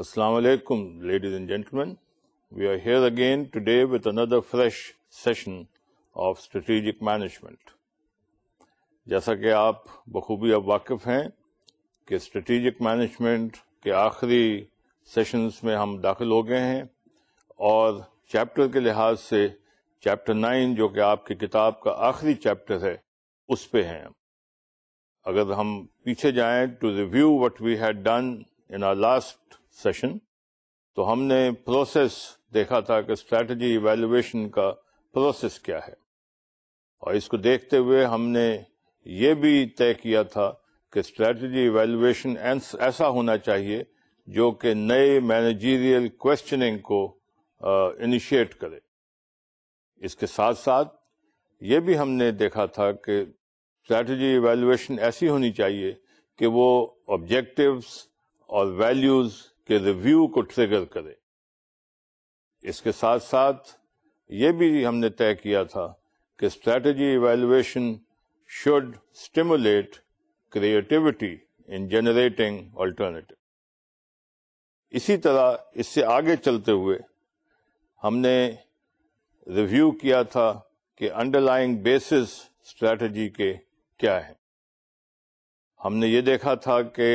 Assalamu alaikum, ladies and gentlemen. We are here again today with another fresh session of strategic management. جیسا کہ آپ بخوبی اب واقف ہیں کہ اسٹریٹجک مینجمنٹ کے آخری سیشنز میں ہم داخل ہو گئے ہیں اور چیپٹر کے لحاظ سے چیپٹر 9 جو کہ آپ کی کتاب کا آخری چیپٹر ہے اس پہ ہیں. اگر ہم پیچھے جائیں to review what we had done in our last session تو ہم نے پروسیس دیکھا تھا کہ اسٹریٹجی ایویلویشن کا پروسیس کیا ہے، اور اس کو دیکھتے ہوئے ہم نے یہ بھی طے کیا تھا کہ اسٹریٹجی ایویلویشن ایسا ہونا چاہیے جو کہ نئے مینیجیریل کویسچننگ کو انیشیٹ کرے. اس کے ساتھ ساتھ یہ بھی ہم نے دیکھا تھا کہ اسٹریٹجی ایویلویشن ایسی ہونی چاہیے کہ وہ آبجیکٹیوز اور ویلیوز کے ریویو کو ٹریگر کرے. اس کے ساتھ ساتھ یہ بھی ہم نے طے کیا تھا کہ strategy evaluation should stimulate creativity in generating alternative. اسی طرح اس سے آگے چلتے ہوئے ہم نے ریویو کیا تھا کہ انڈرلائنگ بیسس اسٹریٹجی کے کیا ہیں. ہم نے یہ دیکھا تھا کہ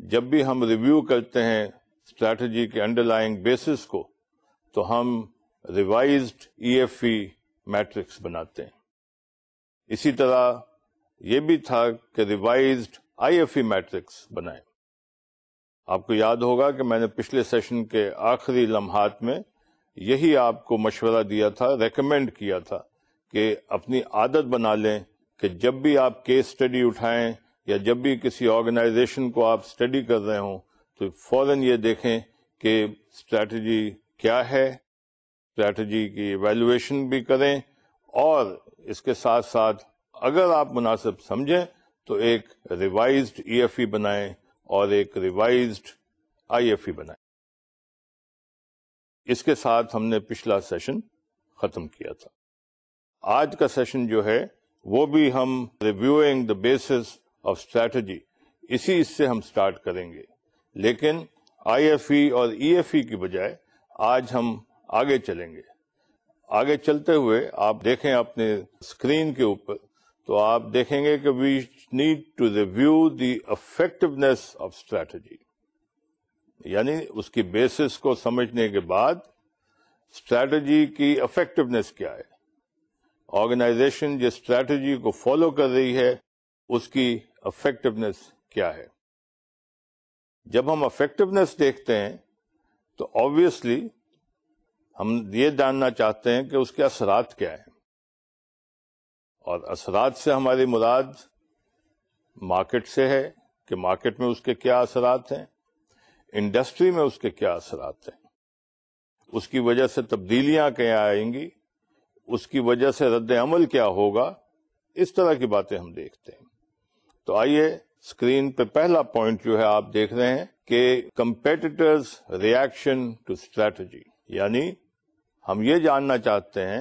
جب بھی ہم ریویو کرتے ہیں اسٹریٹجی کے انڈرلائنگ بیسس کو تو ہم ریوائزڈ EFE میٹرکس بناتے ہیں. اسی طرح یہ بھی تھا کہ ریوائزڈ IFE میٹرکس بنائیں. آپ کو یاد ہوگا کہ میں نے پچھلے سیشن کے آخری لمحات میں یہی آپ کو مشورہ دیا تھا، ریکمینڈ کیا تھا کہ اپنی عادت بنا لیں کہ جب بھی آپ کیس اسٹڈی اٹھائیں یا جب بھی کسی آرگنائزیشن کو آپ اسٹڈی کر رہے ہوں تو فوراً یہ دیکھیں کہ اسٹریٹجی کیا ہے، اسٹریٹجی کی ایویلویشن بھی کریں، اور اس کے ساتھ ساتھ اگر آپ مناسب سمجھیں تو ایک ریوائزڈ EFE بنائیں اور ایک ریوائزڈ IFE بنائیں. اس کے ساتھ ہم نے پچھلا سیشن ختم کیا تھا. آج کا سیشن جو ہے وہ بھی ہم reviewing the basis of strategy اسی سے ہم سٹارٹ کریں گے، لیکن IFE اور EFE کی بجائے آج ہم آگے چلیں گے. آگے چلتے ہوئے آپ دیکھیں اپنے اسکرین کے اوپر تو آپ دیکھیں گے کہ we need to review the effectiveness of strategy, یعنی اس کی بیسس کو سمجھنے کے بعد اسٹریٹجی کی افیکٹونیس کیا ہے، آرگنائزیشن جس اسٹریٹجی کو فالو کر رہی ہے اس کی افیکٹونیس کیا ہے. جب ہم افیکٹونیس دیکھتے ہیں تو آبویسلی ہم یہ جاننا چاہتے ہیں کہ اس کے اثرات کیا ہیں، اور اثرات سے ہماری مراد مارکیٹ سے ہے کہ مارکیٹ میں اس کے کیا اثرات ہیں، انڈسٹری میں اس کے کیا اثرات ہیں، اس کی وجہ سے تبدیلیاں کیا آئیں گی، اس کی وجہ سے رد عمل کیا ہوگا. اس طرح کی باتیں ہم دیکھتے ہیں. تو آئیے اسکرین پہ پہلا پوائنٹ جو ہے آپ دیکھ رہے ہیں کہ کمپیٹیٹرز ریئیکشن ٹو اسٹریٹجی، یعنی ہم یہ جاننا چاہتے ہیں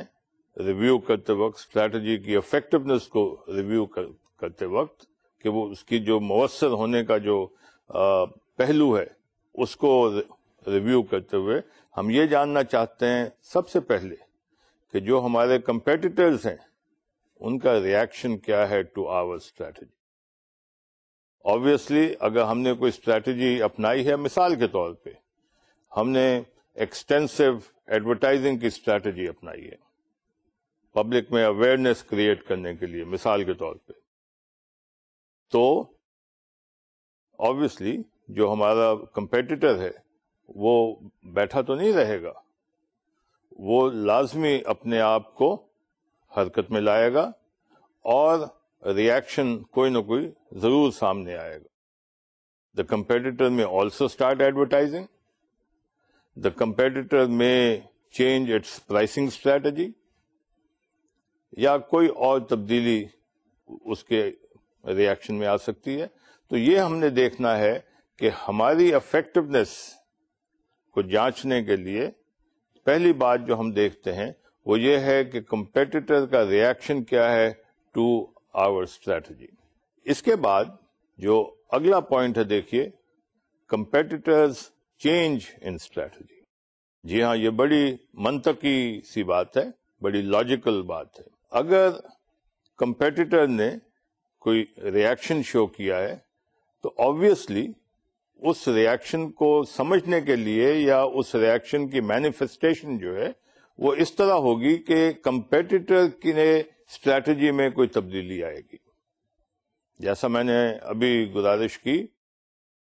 ریویو کرتے وقت اسٹریٹجی کی افیکٹونیس کو ریویو کرتے وقت کہ وہ اس کی جو مؤثر ہونے کا جو پہلو ہے اس کو ریویو کرتے ہوئے ہم یہ جاننا چاہتے ہیں سب سے پہلے کہ جو ہمارے کمپیٹیٹرز ہیں ان کا ریئیکشن کیا ہے ٹو آور اسٹریٹجی. آبویسلی اگر ہم نے کوئی اسٹریٹجی اپنائی ہے، مثال کے طور پہ ہم نے ایکسٹینسو ایڈورٹائزنگ کی اسٹریٹجی اپنائی ہے پبلک میں اویئرنیس کریٹ کرنے کے لیے، مثال کے طور پہ، تو آبویسلی جو ہمارا کمپیٹیٹر ہے وہ بیٹھا تو نہیں رہے گا، وہ لازمی اپنے آپ کو حرکت میں لائے گا اور ریئیکشن کوئی نہ کوئی ضرور سامنے آئے گا. دا کمپیٹیٹر میں also start advertising, the competitor میں چینج اٹس پرائسنگ اسٹریٹجی، یا کوئی اور تبدیلی اس کے ریئیکشن میں آ سکتی ہے. تو یہ ہم نے دیکھنا ہے کہ ہماری افیکٹونیس کو جانچنے کے لیے پہلی بات جو ہم دیکھتے ہیں وہ یہ ہے کہ کمپیٹیٹر کا ریئیکشن کیا ہے ٹو آور اسٹریٹجی. اس کے بعد جو اگلا پوائنٹ ہے دیکھیے، کمپیٹیٹرز change in strategy. جی ہاں، یہ بڑی منطقی سی بات ہے، بڑی لاجیکل بات ہے. اگر کمپیٹیٹر نے کوئی ریئیکشن شو کیا ہے تو آبویسلی اس ریئیکشن کو سمجھنے کے لیے یا اس ریئیکشن کی مینیفیسٹیشن جو ہے وہ اس طرح ہوگی کہ کمپیٹیٹر کی اسٹریٹجی میں کوئی تبدیلی آئے گی. جیسا میں نے ابھی گزارش کی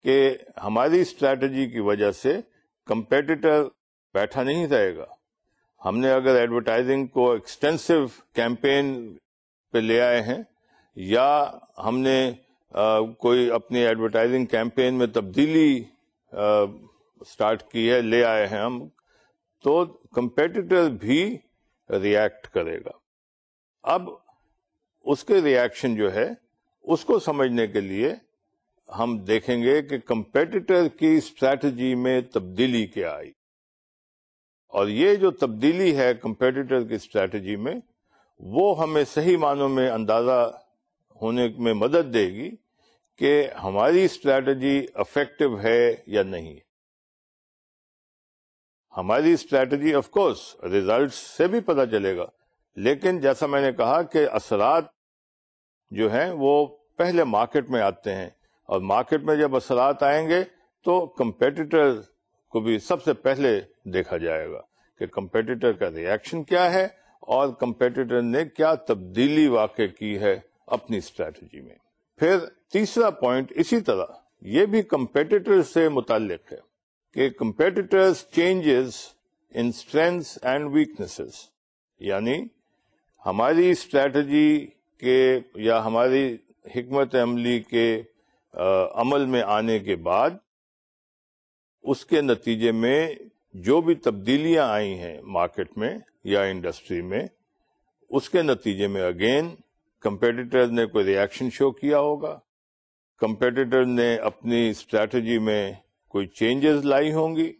کہ ہماری اسٹریٹجی کی وجہ سے کمپیٹیٹر بیٹھا نہیں رہے گا. ہم نے اگر ایڈورٹائزنگ کو ایکسٹینسو کیمپین پہ لے آئے ہیں یا ہم نے کوئی اپنی ایڈورٹائزنگ کیمپین میں تبدیلی سٹارٹ کی ہے، لے آئے ہیں ہم، تو کمپیٹیٹر بھی ریئیکٹ کرے گا. اب اس کے ریئیکشن جو ہے اس کو سمجھنے کے لیے ہم دیکھیں گے کہ کمپیٹیٹر کی اسٹریٹجی میں تبدیلی کیا آئی، اور یہ جو تبدیلی ہے کمپیٹیٹر کی اسٹریٹجی میں وہ ہمیں صحیح معنوں میں اندازہ ہونے میں مدد دے گی کہ ہماری اسٹریٹجی افیکٹو ہے یا نہیں. ہماری اسٹریٹجی آف کورس ریزلٹس سے بھی پتہ چلے گا، لیکن جیسا میں نے کہا کہ اثرات جو ہیں وہ پہلے مارکیٹ میں آتے ہیں، اور مارکیٹ میں جب اثرات آئیں گے تو کمپیٹیٹر کو بھی سب سے پہلے دیکھا جائے گا کہ کمپیٹیٹر کا ریئیکشن کیا ہے اور کمپیٹیٹر نے کیا تبدیلی واقع کی ہے اپنی اسٹریٹجی میں. پھر تیسرا پوائنٹ اسی طرح یہ بھی کمپیٹیٹر سے متعلق ہے کہ competitors changes in strengths and weaknesses, یعنی ہماری اسٹریٹجی کے یا ہماری حکمت عملی کے عمل میں آنے کے بعد اس کے نتیجے میں جو بھی تبدیلیاں آئی ہیں مارکیٹ میں یا انڈسٹری میں، اس کے نتیجے میں اگین کمپیٹیٹر نے کوئی ریئیکشن شو کیا ہوگا، کمپیٹیٹر نے اپنی اسٹریٹجی میں کوئی چینجز لائی ہوں گی،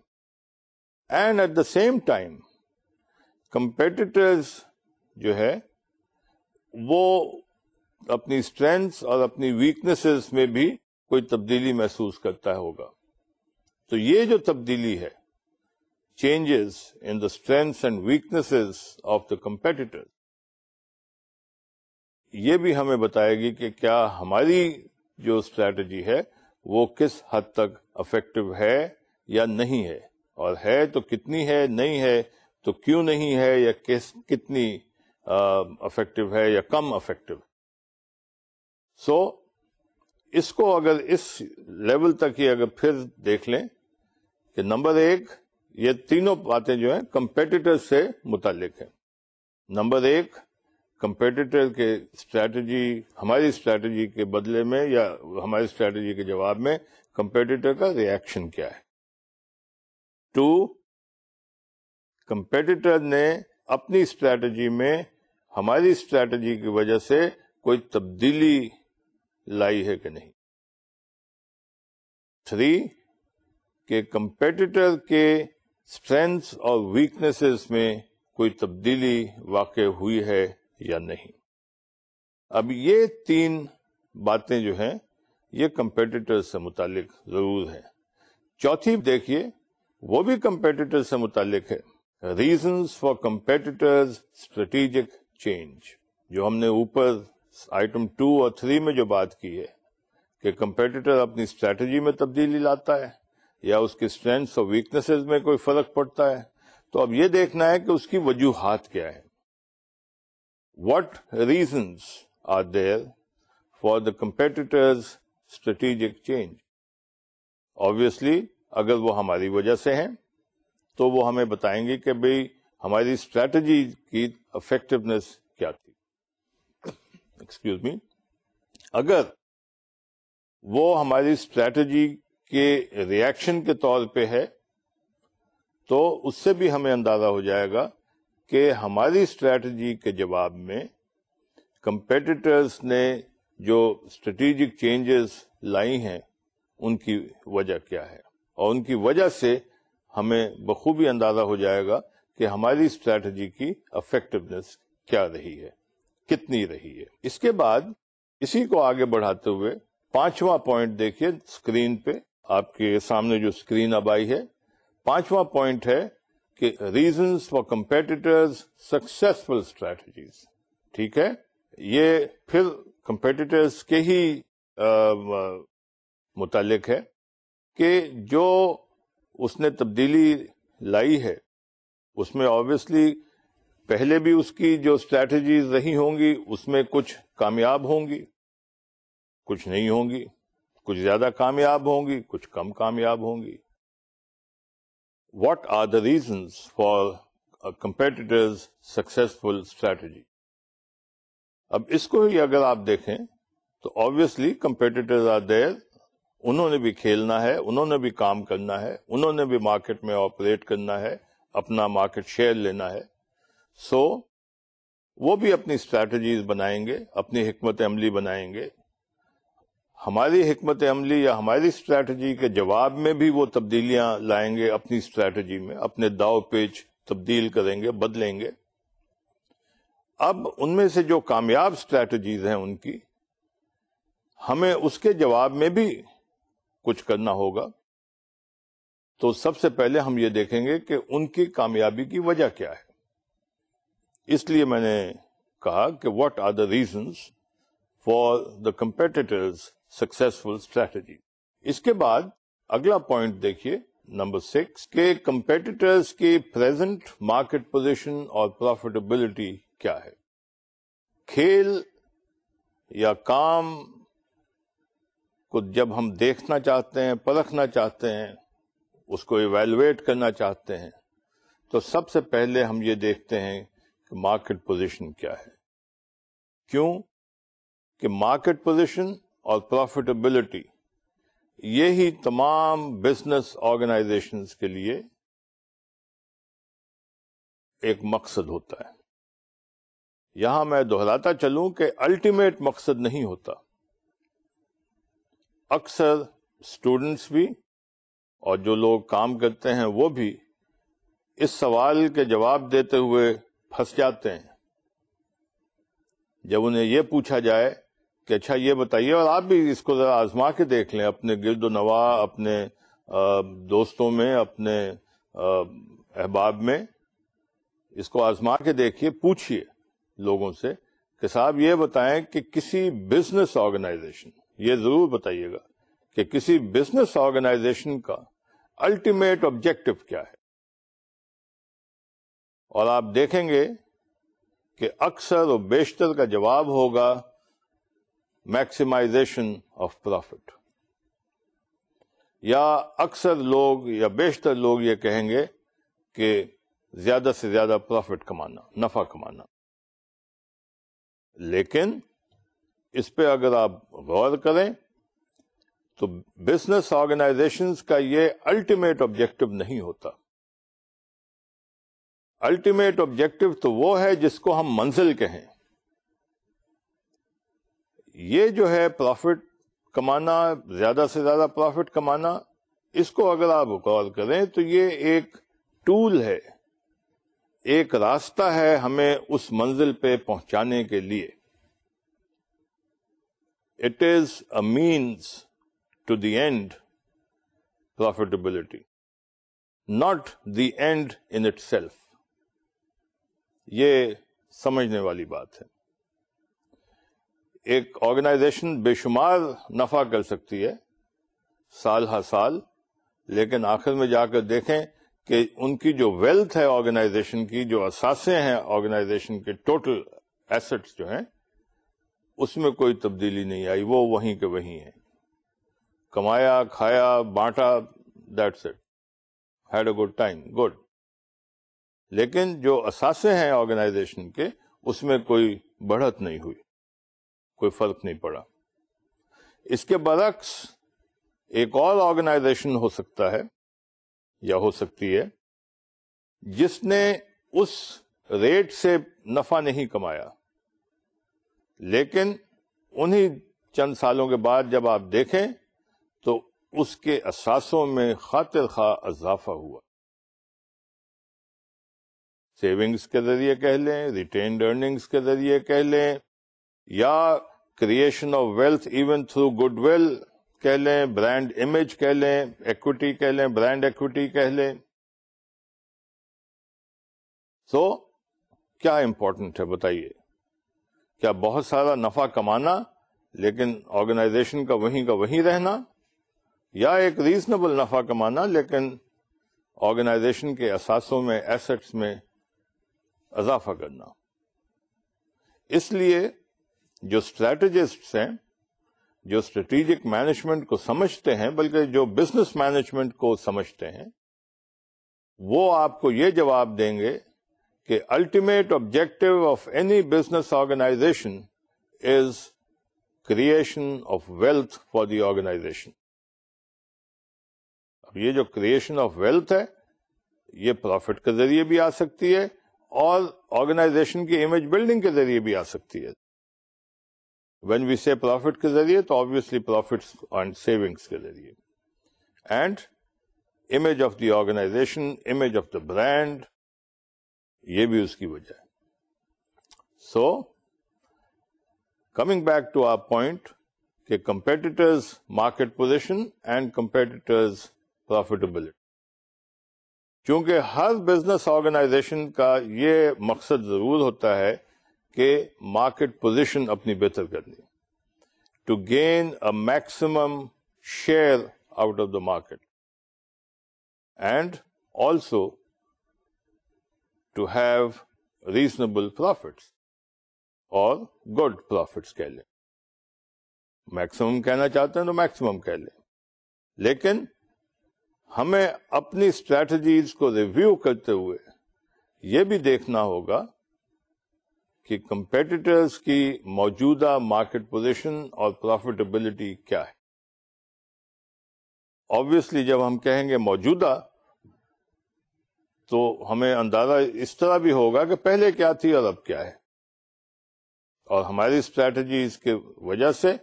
and at the same time competitors جو ہے وہ اپنی اسٹرینتھس اور اپنی ویکنیسز میں بھی کوئی تبدیلی محسوس کرتا ہوگا. تو یہ جو تبدیلی ہے، changes in the strengths and weaknesses of the competitor, یہ بھی ہمیں بتائے گی کہ کیا ہماری جو اسٹریٹجی ہے وہ کس حد تک افیکٹو ہے یا نہیں ہے، اور ہے تو کتنی ہے، نہیں ہے تو کیوں نہیں ہے، یا کتنی افیکٹو ہے یا کم افیکٹو. سو اس کو اگر اس لیول تک ہی اگر پھر دیکھ لیں کہ نمبر ایک، یہ تینوں باتیں جو ہیں کمپیٹیٹر سے متعلق ہیں. نمبر ایک، کمپیٹیٹر کے اسٹریٹجی، ہماری اسٹریٹجی کے بدلے میں یا ہماری اسٹریٹجی کے جواب میں کمپیٹیٹر کا ریئیکشن کیا ہے. 2، کمپیٹیٹر نے اپنی اسٹریٹجی میں ہماری اسٹریٹجی کی وجہ سے کوئی تبدیلی لائی ہے کہ نہیں. 3، کہ کمپیٹیٹر کے اسٹرینتھس اور ویکنیسز میں کوئی تبدیلی واقع ہوئی ہے یا نہیں. اب یہ تین باتیں جو ہیں یہ کمپیٹیٹر سے متعلق ضرور ہیں. چوتھی دیکھیے، وہ بھی کمپیٹیٹر سے متعلق ہے، reasons for competitors strategic change, جو ہم نے اوپر آئٹم 2 اور 3 میں جو بات کی ہے کہ کمپیٹیٹر اپنی اسٹریٹجی میں تبدیلی لاتا ہے یا اس کی اسٹرینتھس اور ویکنیسز میں کوئی فرق پڑتا ہے. تو اب یہ دیکھنا ہے کہ اس کی وجوہات کیا ہے. What reasons are there for the competitor's strategic change? Obviously اگر وہ ہماری وجہ سے ہیں تو وہ ہمیں بتائیں گے کہ بھئی ہماری اسٹریٹجی کی افیکٹونیس کیا تھی. Excuse me. اگر وہ ہماری اسٹریٹجی کے ریئیکشن کے طور پہ ہے تو اس سے بھی ہمیں اندازہ ہو جائے گا کہ ہماری اسٹریٹجی کے جواب میں کمپیٹیٹرز نے جو اسٹریٹجک چینجز لائی ہیں ان کی وجہ کیا ہے، اور ان کی وجہ سے ہمیں بخوبی اندازہ ہو جائے گا کہ ہماری اسٹریٹجی کی افیکٹونیس کیا رہی ہے، کتنی رہی ہے. اس کے بعد اسی کو آگے بڑھاتے ہوئے 5واں پوائنٹ دیکھیے اسکرین پہ، آپ کے سامنے جو اسکرین اب آئی ہے. 5واں پوائنٹ ہے کہ reasons for competitors successful strategies. ٹھیک ہے, یہ پھر کمپیٹیٹرز کے ہی متعلق ہے کہ جو اس نے تبدیلی لائی ہے اس میں آبویسلی پہلے بھی اس کی جو اسٹریٹجیز رہی ہوں گی اس میں کچھ کامیاب ہوں گی, کچھ نہیں ہوں گی, کچھ زیادہ کامیاب ہوں گی, کچھ کم کامیاب ہوں گی. What are the reasons for competitors successful strategy? اب اس کو ہی اگر آپ دیکھیں تو آبویسلی کمپیٹیٹرز آر دیئر, انہوں نے بھی کھیلنا ہے, انہوں نے بھی کام کرنا ہے, انہوں نے بھی مارکیٹ میں آپریٹ کرنا ہے, اپنا مارکیٹ شیئر لینا ہے. سو وہ بھی اپنی اسٹریٹجیز بنائیں گے, اپنی حکمت عملی بنائیں گے. ہماری حکمت عملی یا ہماری اسٹریٹجی کے جواب میں بھی وہ تبدیلیاں لائیں گے اپنی اسٹریٹجی میں, اپنے داؤ پیچ تبدیل کریں گے, بدلیں گے. اب ان میں سے جو کامیاب اسٹریٹجیز ہیں ان کی, ہمیں اس کے جواب میں بھی کچھ کرنا ہوگا. تو سب سے پہلے ہم یہ دیکھیں گے کہ ان کی کامیابی کی وجہ کیا ہے. اس لیے میں نے کہا کہ what are the reasons for the competitors successful strategy. اس کے بعد اگلا پوائنٹ دیکھیے نمبر 6 کہ کمپیٹیٹرز کی پریزنٹ مارکیٹ پوزیشن اور پروفیٹیبلٹی کیا ہے. کھیل یا کام کو جب ہم دیکھنا چاہتے ہیں, پرکھنا چاہتے ہیں, اس کو ایویلویٹ کرنا چاہتے ہیں, تو سب سے پہلے ہم یہ دیکھتے ہیں کہ مارکیٹ پوزیشن کیا ہے. کیوں کہ مارکیٹ پوزیشن اور پروفیٹیبلٹی یہی تمام بزنس آرگنائزیشنز کے لیے ایک مقصد ہوتا ہے. یہاں میں دہراتا چلوں کہ الٹیمیٹ مقصد نہیں ہوتا. اکثر اسٹوڈنٹس بھی اور جو لوگ کام کرتے ہیں وہ بھی اس سوال کے جواب دیتے ہوئے پھنس جاتے ہیں جب انہیں یہ پوچھا جائے کہ اچھا یہ بتائیے, اور آپ بھی اس کو ذرا آزما کے دیکھ لیں اپنے گرد و نواح, اپنے دوستوں میں, اپنے احباب میں, اس کو آزما کے دیکھیے, پوچھیے لوگوں سے کہ صاحب یہ بتائیں کہ کسی بزنس آرگنائزیشن, یہ ضرور بتائیے گا کہ کسی بزنس آرگنائزیشن کا الٹیمیٹ آبجیکٹو کیا ہے. اور آپ دیکھیں گے کہ اکثر و بیشتر کا جواب ہوگا میکسیمائزیشن آف پروفٹ, یا اکثر لوگ یا بیشتر لوگ یہ کہیں گے کہ زیادہ سے زیادہ پروفٹ کمانا, نفع کمانا. لیکن اس پہ اگر آپ غور کریں تو بزنس آرگنائزیشنز کا یہ الٹیمیٹ آبجیکٹو نہیں ہوتا. الٹیمیٹ آبجیکٹو تو وہ ہے جس کو ہم منزل کہیں. یہ جو ہے پروفٹ کمانا, زیادہ سے زیادہ پروفٹ کمانا, اس کو اگر آپ غور کریں تو یہ ایک ٹول ہے, ایک راستہ ہے ہمیں اس منزل پہ پہنچانے کے لیے. It is a means to the end, profitability, not the end in itself. یہ سمجھنے والی بات ہے. ایک آرگنائزیشن بے شمار نفع کر سکتی ہے سال ہر سال, لیکن آخر میں جا کر دیکھیں کہ ان کی جو ویلتھ ہے آرگنائزیشن کی, جو اثاثے ہیں آرگنائزیشن کے ٹوٹل ایسٹس جو ہیں, اس میں کوئی تبدیلی نہیں آئی, وہ وہیں کے وہیں ہیں. کمایا, کھایا, بانٹا, that's it, had a good time, good. لیکن جو اثاثے ہیں آرگنائزیشن کے, اس میں کوئی بڑھت نہیں ہوئی, کوئی فرق نہیں پڑا. اس کے برعکس ایک اور آرگنائزیشن ہو سکتا ہے یا ہو سکتی ہے جس نے اس ریٹ سے نفع نہیں کمایا, لیکن انہی چند سالوں کے بعد جب آپ دیکھیں تو اس کے اثاثوں میں خاطر خواہ اضافہ ہوا. سیونگز کے ذریعے کہہ لیں, ریٹینڈ ارننگز کے ذریعے کہہ لیں, یا creation of wealth even through good will کہہ لیں، برانڈ امیج کہہ لیں، ایکوٹی کہہ لیں، برانڈ ایکوٹی کہہ لیں. سو کیا امپورٹنٹ ہے بتائیے؟ کیا بہت سارا نفع کمانا لیکن آرگنائزیشن کا وہیں رہنا، یا ایک ریزنیبل نفع کمانا لیکن آرگنائزیشن کے اثاثوں میں، ایسٹس میں اضافہ کرنا؟ اس لیے جو اسٹریٹجسٹس ہیں، جو اسٹریٹجک مینجمنٹ کو سمجھتے ہیں، بلکہ جو بزنس مینجمنٹ کو سمجھتے ہیں، وہ آپ کو یہ جواب دیں گے کہ ultimate objective of any business organization is creation of wealth for the organization. اب یہ جو کریشن آف ویلتھ ہے، یہ پروفٹ کے ذریعے بھی آ سکتی ہے اور آرگنائزیشن کی امیج بلڈنگ کے ذریعے بھی آ سکتی ہے. وین وی سے پروفٹ کے ذریعے تو آبویسلی پروفٹس اینڈ سیونگس کے ذریعے، and image of the organisation, image of the brand, یہ بھی اس کی وجہ ہے. So coming back to our point کہ competitors market position and competitors profitability. چونکہ ہر بزنس آرگنائزیشن کا یہ مقصد ضرور ہوتا ہے کہ مارکیٹ پوزیشن اپنی بہتر کرنی، to gain a maximum share out of the market, and also to have reasonable profits اور گڈ پروفٹس کہہ لیں. میکسیمم کہنا چاہتے ہیں تو میکسیمم کہہ لیں، لیکن ہمیں اپنی اسٹریٹجیز کو ریویو کرتے ہوئے یہ بھی دیکھنا ہوگا کہ کمپیٹیٹرز کی موجودہ مارکیٹ پوزیشن اور پروفیٹیبلٹی کیا ہے. آبویسلی جب ہم کہیں گے موجودہ تو ہمیں اندازہ اس طرح بھی ہوگا کہ پہلے کیا تھی اور اب کیا ہے، اور ہماری اسٹریٹجیز کی وجہ سے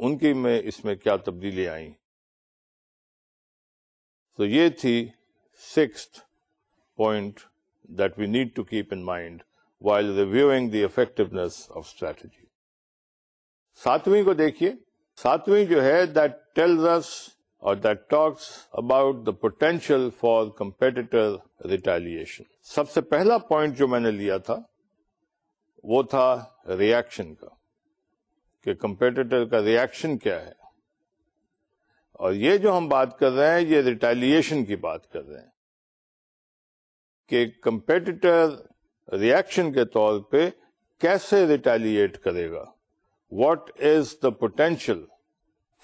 ان کی اس میں کیا تبدیلی آئیں. تو یہ تھی 6th point that we need to keep in mind while reviewing the effectiveness of strategy. 7ویں کو دیکھیے. 7ویں جو ہے that tells us or that talks about the potential for competitor retaliation. سب سے پہلا پوائنٹ جو میں نے لیا تھا وہ تھا ریئیکشن کا، کہ کمپیٹیٹر کا ریئیکشن کیا ہے. اور یہ جو ہم بات کر رہے ہیں یہ ریٹیلیشن کی بات کر رہے ہیں کہ کمپیٹیٹر ریئیکشن کے طور پہ کیسے ریٹیلیٹ کرے گا. What is the potential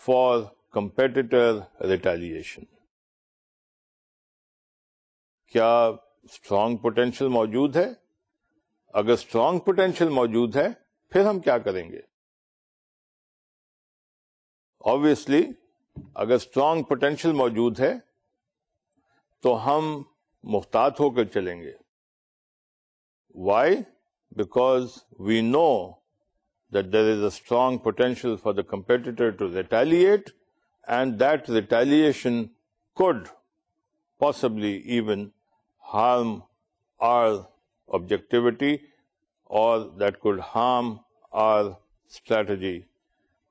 for competitor retaliation? کیا اسٹرانگ پوٹینشیل موجود ہے؟ اگر اسٹرانگ پوٹینشیل موجود ہے پھر ہم کیا کریں گے؟ obviously اگر اسٹرانگ پوٹینشیل موجود ہے تو ہم محتاط ہو کر چلیں گے. Why? Because we know that there is a strong potential for the competitor to retaliate and that retaliation could possibly even harm our objectivity, or that could harm our strategy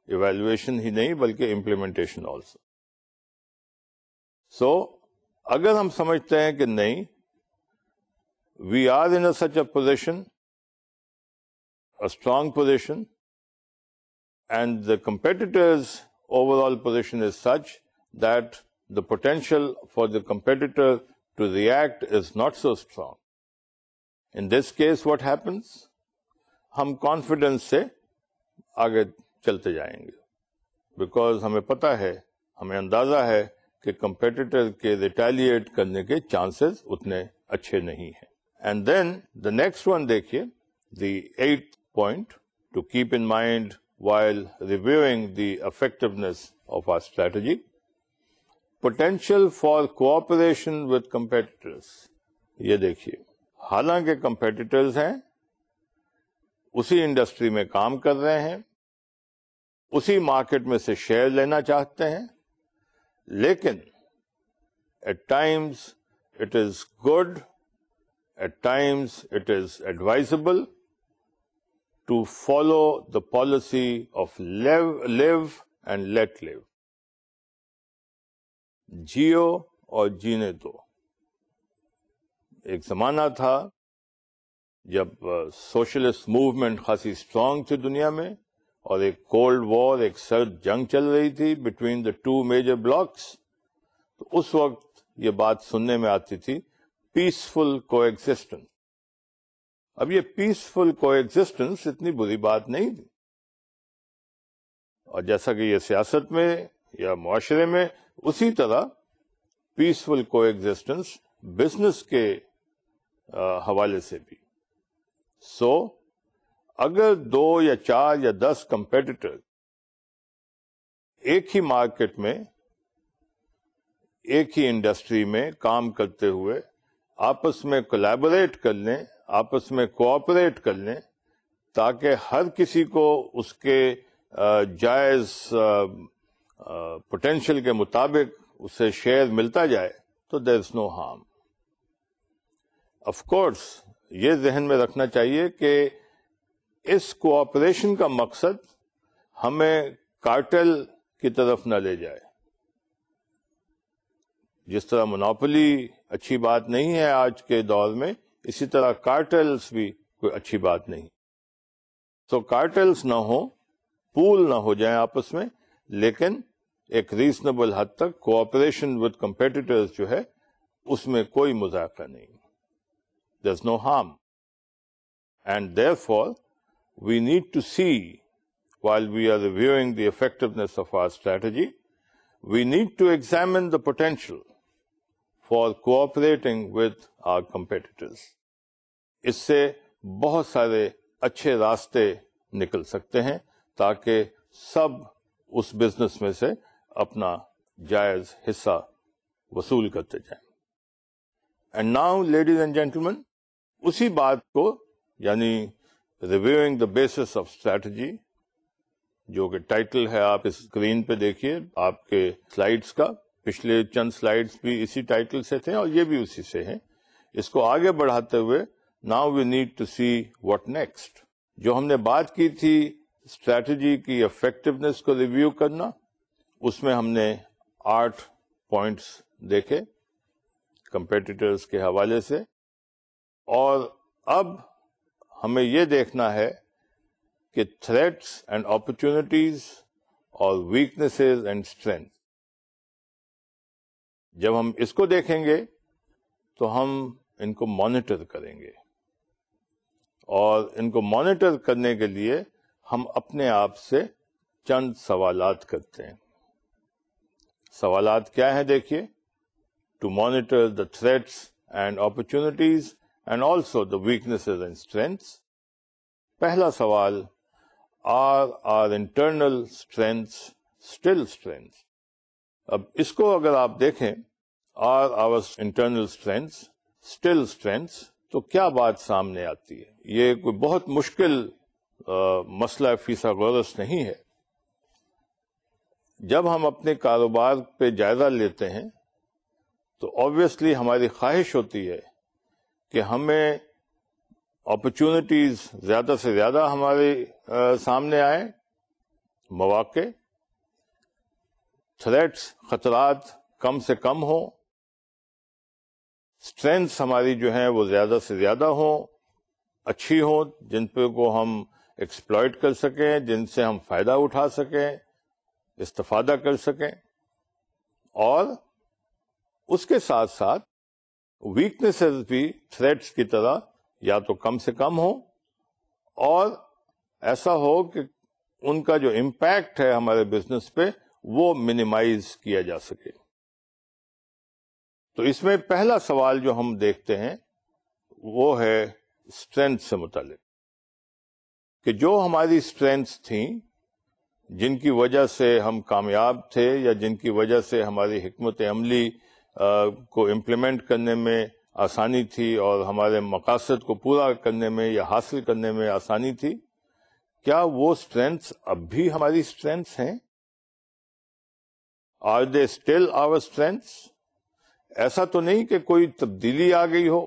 evaluation ہی نہیں بلکہ implementation also. So اگر ہم سمجھتے ہیں کہ نہیں، we are in such a position, a strong position, and the competitor's overall position is such that the potential for the competitor to react is not so strong. In this case what happens? ہم confidence سے آگے چلتے جائیں گے، because ہمیں پتا ہے، ہمیں اندازہ ہے کہ کمپیٹیٹر کے ریٹیلیٹ کرنے کے چانسز اتنے اچھے نہیں ہیں. And then the next one دیکھیے، the 8th point to keep in mind while reviewing the effectiveness of our strategy. Potential for cooperation with competitors. یہ دیکھیے، حالانکہ کمپیٹیٹرز ہیں، اسی انڈسٹری میں کام کر رہے ہیں، اسی مارکیٹ میں سے شیئر لینا چاہتے ہیں، لیکن at times it is good, at times it is advisable to follow the policy of live and let live. Jio اور جینے دو. ایک زمانہ تھا جب سوشلسٹ موومنٹ خاصی اسٹرانگ تھی دنیا میں، اور ایک کولڈ وار، ایک سرد جنگ چل رہی تھی between the two major blocks. تو اس وقت یہ بات سننے میں آتی تھی پیسفل کو ایگزسٹنس. اب یہ پیسفل کو ایگزسٹنس اتنی بری بات نہیں تھی، اور جیسا کہ یہ سیاست میں یا معاشرے میں، اسی طرح پیسفل کو ایگزسٹنس بزنس کے حوالے سے بھی. سو اگر 2 یا 4 یا 10 کمپیٹیٹر ایک ہی مارکیٹ میں، ایک ہی انڈسٹری میں کام کرتے ہوئے آپس میں کولیبوریٹ کر لیں، آپس میں کوآپریٹ کر لیں، تاکہ ہر کسی کو اس کے جائز پوٹینشیل کے مطابق اسے شیئر ملتا جائے، تو دیر is no harm. Of course یہ ذہن میں رکھنا چاہیے کہ اس کوآپریشن کا مقصد ہمیں کارٹل کی طرف نہ لے جائے. جس طرح مونوپولی اچھی بات نہیں ہے آج کے دور میں، اسی طرح کارٹلز بھی کوئی اچھی بات نہیں. تو کارٹلز نہ ہوں، پول نہ ہو جائیں آپس میں، لیکن ایک ریزنیبل حد تک کوآپریشن ود کمپیٹیٹرز جو ہے اس میں کوئی مذاکرہ نہیں. There's no harm. And therefore, we need to see, while we are reviewing the effectiveness of our strategy, we need to examine the potential for cooperating with our competitors. اس سے بہت سارے اچھے راستے نکل سکتے ہیں تاکہ سب اس بزنس میں سے اپنا جائز حصہ وصول کرتے جائیں. And now, ladies and gentlemen, اسی بات کو، یعنی reviewing the basis of strategy, جو کہ ٹائٹل ہے، آپ اسکرین پہ دیکھیے آپ کے سلائیڈز کا، پچھلے چند سلائیڈز بھی اسی ٹائٹل سے تھے اور یہ بھی اسی سے ہیں. اس کو آگے بڑھاتے ہوئے now we need to see what next. جو ہم نے بات کی تھی اسٹریٹجی کی افیکٹونیس کو ریویو کرنا، اس میں ہم نے 8 پوائنٹس دیکھے کمپیٹیٹرز کے حوالے سے، اور اب ہمیں یہ دیکھنا ہے کہ تھریٹس اینڈ اپرچونٹیز اور ویکنیسز اینڈ اسٹرینتھ. جب ہم اس کو دیکھیں گے تو ہم ان کو مانیٹر کریں گے، اور ان کو مانیٹر کرنے کے لیے ہم اپنے آپ سے چند سوالات کرتے ہیں. سوالات کیا ہیں دیکھیے. To monitor the threats and opportunities and also the weaknesses and strengths. پہلا سوال، are our internal strengths still strengths؟ اب اس کو اگر آپ دیکھیں، are our internal strengths still strengths، تو کیا بات سامنے آتی ہے؟ یہ کوئی بہت مشکل مسئلہ فیثاغورس نہیں ہے. جب ہم اپنے کاروبار پہ جائزہ لیتے ہیں تو obviously ہماری خواہش ہوتی ہے کہ ہمیں اپرچونٹیز زیادہ سے زیادہ ہمارے سامنے آئیں، مواقع، تھریٹس، خطرات کم سے کم ہوں، اسٹرینتھس ہماری جو ہیں وہ زیادہ سے زیادہ ہوں، اچھی ہوں، جن پہ کو ہم ایکسپلائٹ کر سکیں، جن سے ہم فائدہ اٹھا سکیں، استفادہ کر سکیں، اور اس کے ساتھ ساتھ ویکنیسز بھی تھریٹس کی طرح یا تو کم سے کم ہوں، اور ایسا ہو کہ ان کا جو امپیکٹ ہے ہمارے بزنس پہ وہ منیمائز کیا جا سکے. تو اس میں پہلا سوال جو ہم دیکھتے ہیں وہ ہے اسٹرینتھ سے متعلق، کہ جو ہماری اسٹرینتھس تھیں، جن کی وجہ سے ہم کامیاب تھے یا جن کی وجہ سے ہماری حکمت عملی کو امپلیمنٹ کرنے میں آسانی تھی اور ہمارے مقاصد کو پورا کرنے میں یا حاصل کرنے میں آسانی تھی، کیا وہ اسٹرینتھس اب بھی ہماری اسٹرینتھس ہیں؟ Are they still our strengths? ایسا تو نہیں کہ کوئی تبدیلی آ گئی ہو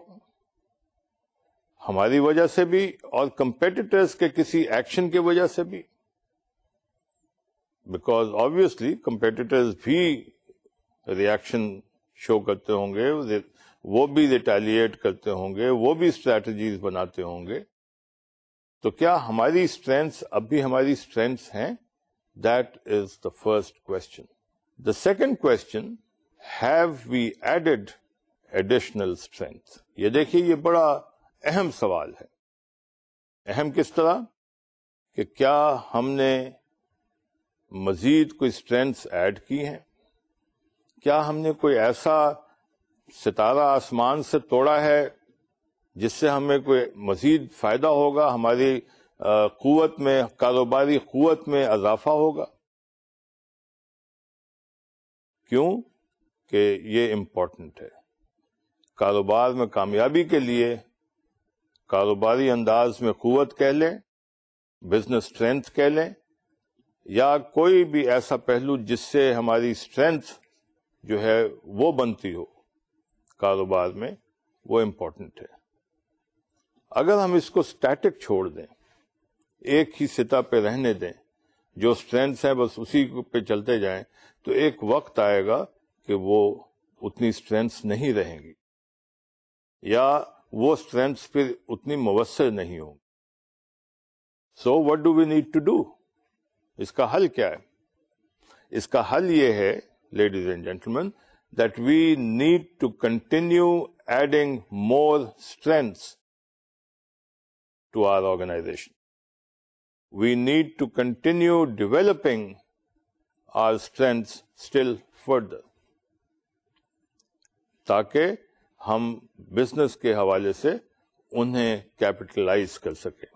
ہماری وجہ سے بھی اور کمپیٹیٹرز کے کسی ایکشن کی وجہ سے بھی، بیکاز obviously competitors بھی ریئیکشن شو کرتے ہوں گے, وہ بھی ریٹیلیٹ کرتے ہوں گے, وہ بھی اسٹریٹجیز بناتے ہوں گے. تو کیا ہماری اسٹرینتھس اب بھی ہماری اسٹرینتھس ہیں؟ That is the first question. The second question, have we added additional strength? یہ دیکھیے, یہ بڑا اہم سوال ہے. اہم کس طرح کہ کیا ہم نے مزید کوئی اسٹرینتھس ایڈ کی ہیں؟ کیا ہم نے کوئی ایسا ستارہ آسمان سے توڑا ہے جس سے ہمیں کوئی مزید فائدہ ہوگا, ہماری قوت میں, کاروباری قوت میں اضافہ ہوگا؟ کیوں کہ یہ امپورٹنٹ ہے. کاروبار میں کامیابی کے لیے کاروباری انداز میں قوت کہہ لیں, بزنس اسٹرینتھ کہہ لیں, یا کوئی بھی ایسا پہلو جس سے ہماری اسٹرینتھ جو ہے وہ بنتی ہو کاروبار میں, وہ امپورٹنٹ ہے. اگر ہم اس کو اسٹیٹک چھوڑ دیں, ایک ہی سطح پہ رہنے دیں, جو اسٹرینتھس ہیں بس اسی پہ چلتے جائیں, تو ایک وقت آئے گا کہ وہ اتنی اسٹرینتھس نہیں رہیں گی, یا وہ اسٹرینتھس پھر اتنی موثر نہیں ہوں. So what do we need to do? اس کا حل کیا ہے؟ اس کا حل یہ ہے, ladies and gentlemen, that we need to continue adding more strengths to our organization. We need to continue developing our strengths still further, تاکہ ہم بزنس کے حوالے سے انہیں کیپٹلائز کر سکیں.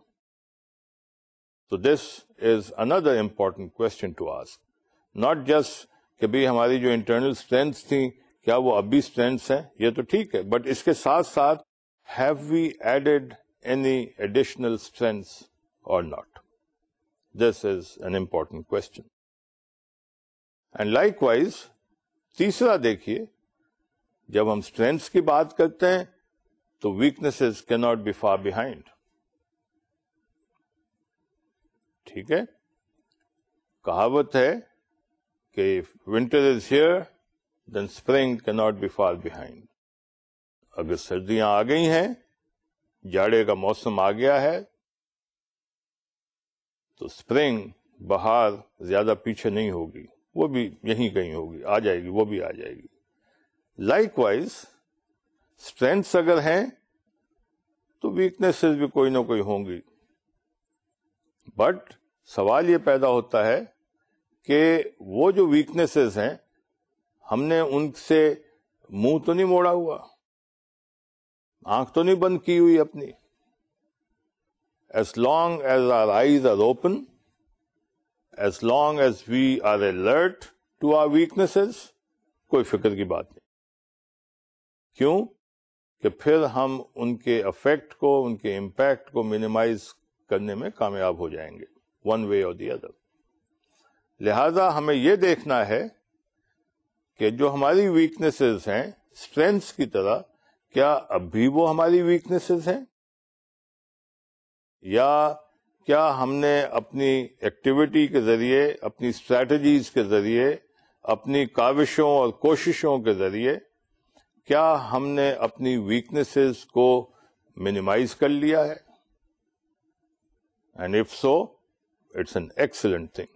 So this is another important question to ask. Not just کہ بھی ہماری جو انٹرنل اسٹرینتھس تھیں کیا وہ اب بھی اسٹرینتھس ہیں؟ یہ تو ٹھیک ہے, بٹ اس کے ساتھ ساتھ have we added any additional strengths اور not? This is an important question. And likewise تیسرا دیکھیے, جب ہم اسٹرینتھس کی بات کرتے ہیں تو ویکنیسز کی ناٹ بی فار بیہائنڈ. ٹھیک ہے, کہاوت ہے کہ winter is here then spring کی ناٹ بی فار بیہائنڈ. اگر سردیاں آ گئی ہیں, جاڑے کا موسم آ گیا ہے, تو اسپرنگ, بہار زیادہ پیچھے نہیں ہوگی, وہ بھی یہیں کہیں ہوگی, آ جائے گی, وہ بھی آ جائے گی. لائک وائز اسٹرینتھس اگر ہیں تو ویکنیسز بھی کوئی نہ کوئی ہوں گی. بٹ سوال یہ پیدا ہوتا ہے کہ وہ جو ویکنیسز ہیں ہم نے ان سے منہ تو نہیں موڑا ہوا, آنکھ تو نہیں بند کی ہوئی اپنی. As long as our eyes are open, as long as we are alert to our weaknesses, کوئی فکر کی بات نہیں. کیوں کہ پھر ہم ان کے افیکٹ کو, ان کے امپیکٹ کو منیمائز کرنے میں کامیاب ہو جائیں گے, ون وے اور دی ادر. لہذا ہمیں یہ دیکھنا ہے کہ جو ہماری ویکنیسز ہیں اسٹرینتھس کی طرح, کیا اب بھی وہ ہماری ویکنیسز ہیں, یا کیا ہم نے اپنی ایکٹیویٹی کے ذریعے, اپنی اسٹریٹجیز کے ذریعے, اپنی کاوشوں اور کوششوں کے ذریعے کیا ہم نے اپنی ویکنیسز کو منیمائز کر لیا ہے؟ And if so, it's an excellent thing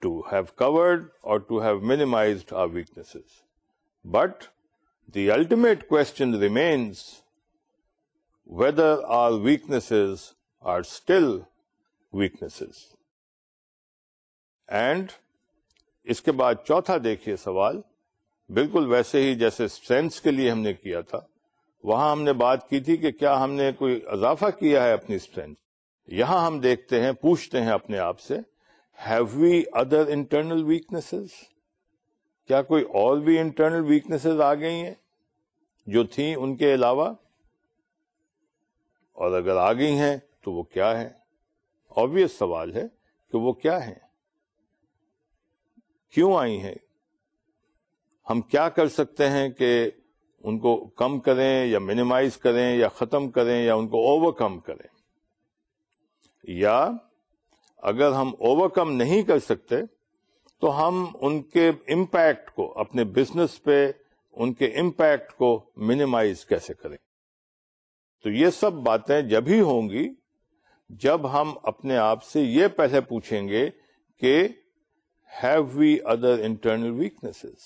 to have covered or to have minimized our weaknesses. But the ultimate question remains whether our weaknesses are still weaknesses. And اس کے بعد چوتھا دیکھیے سوال, بالکل ویسے ہی جیسے اسٹرینتھس کے لیے ہم نے کیا تھا, وہاں ہم نے بات کی تھی کہ کیا ہم نے کوئی اضافہ کیا ہے اپنی اسٹرینتھ. یہاں ہم دیکھتے ہیں, پوچھتے ہیں اپنے آپ سے, have we other internal weaknesses? کیا کوئی اور بھی انٹرنل ویکنیسز آ گئی ہیں جو تھیں ان کے علاوہ؟ اور اگر آ گئی ہیں تو وہ کیا ہیں؟ obvious سوال ہے کہ وہ کیا ہیں, کیوں آئی ہیں, ہم کیا کر سکتے ہیں کہ ان کو کم کریں یا منیمائز کریں یا ختم کریں یا ان کو اوور کم کریں. یا اگر ہم اوور کم نہیں کر سکتے تو ہم ان کے امپیکٹ کو اپنے بزنس پہ ان کے امپیکٹ کو منیمائز کیسے کریں. تو یہ سب باتیں جب ہی ہوں گی جب ہم اپنے آپ سے یہ پہلے پوچھیں گے کہ have we other internal weaknesses.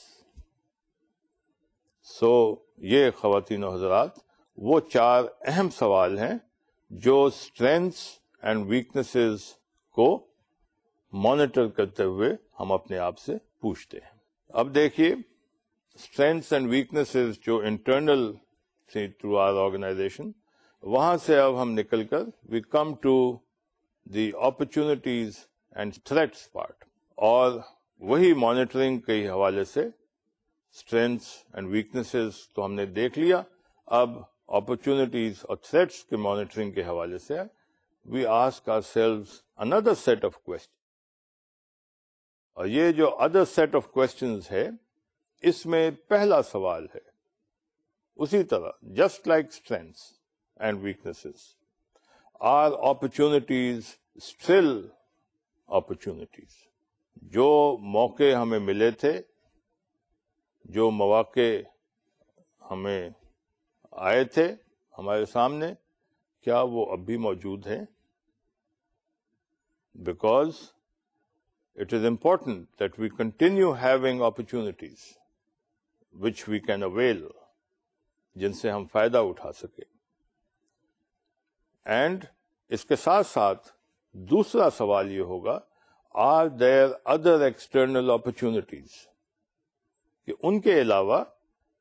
So یہ خواتین و حضرات وہ 4 اہم سوال ہیں جو اسٹرینتھس اینڈ ویکنیسز کو مانیٹر کرتے ہوئے ہم اپنے آپ سے پوچھتے ہیں. اب دیکھیے اسٹرینتھس اینڈ ویکنیسز جو انٹرنل تھی ٹو آر آرگنائزیشن، وہاں سے اب ہم نکل کر we come to the opportunities and threats part, اور وہی مانیٹرنگ کے حوالے سے اسٹرینتھس اینڈ ویکنیسز تو ہم نے دیکھ لیا. اب اپرچونٹیز اور تھریٹس کے مانیٹرنگ کے حوالے سے we ask ourselves in the set of question. اور یہ جو ادر سیٹ آف کوشچنز ہے، اس میں پہلا سوال ہے اسی طرح just like strengths and weaknesses, are opportunities still opportunities? جو موقع ہمیں ملے تھے، جو مواقع ہمیں آئے تھے ہمارے سامنے، کیا وہ اب بھی موجود ہیں؟ Because it is important that we continue having opportunities which we can avail، جن سے ہم فائدہ اٹھا سکیں. اینڈ اس کے ساتھ ساتھ دوسرا سوال یہ ہوگا are there other external opportunities، کہ ان کے علاوہ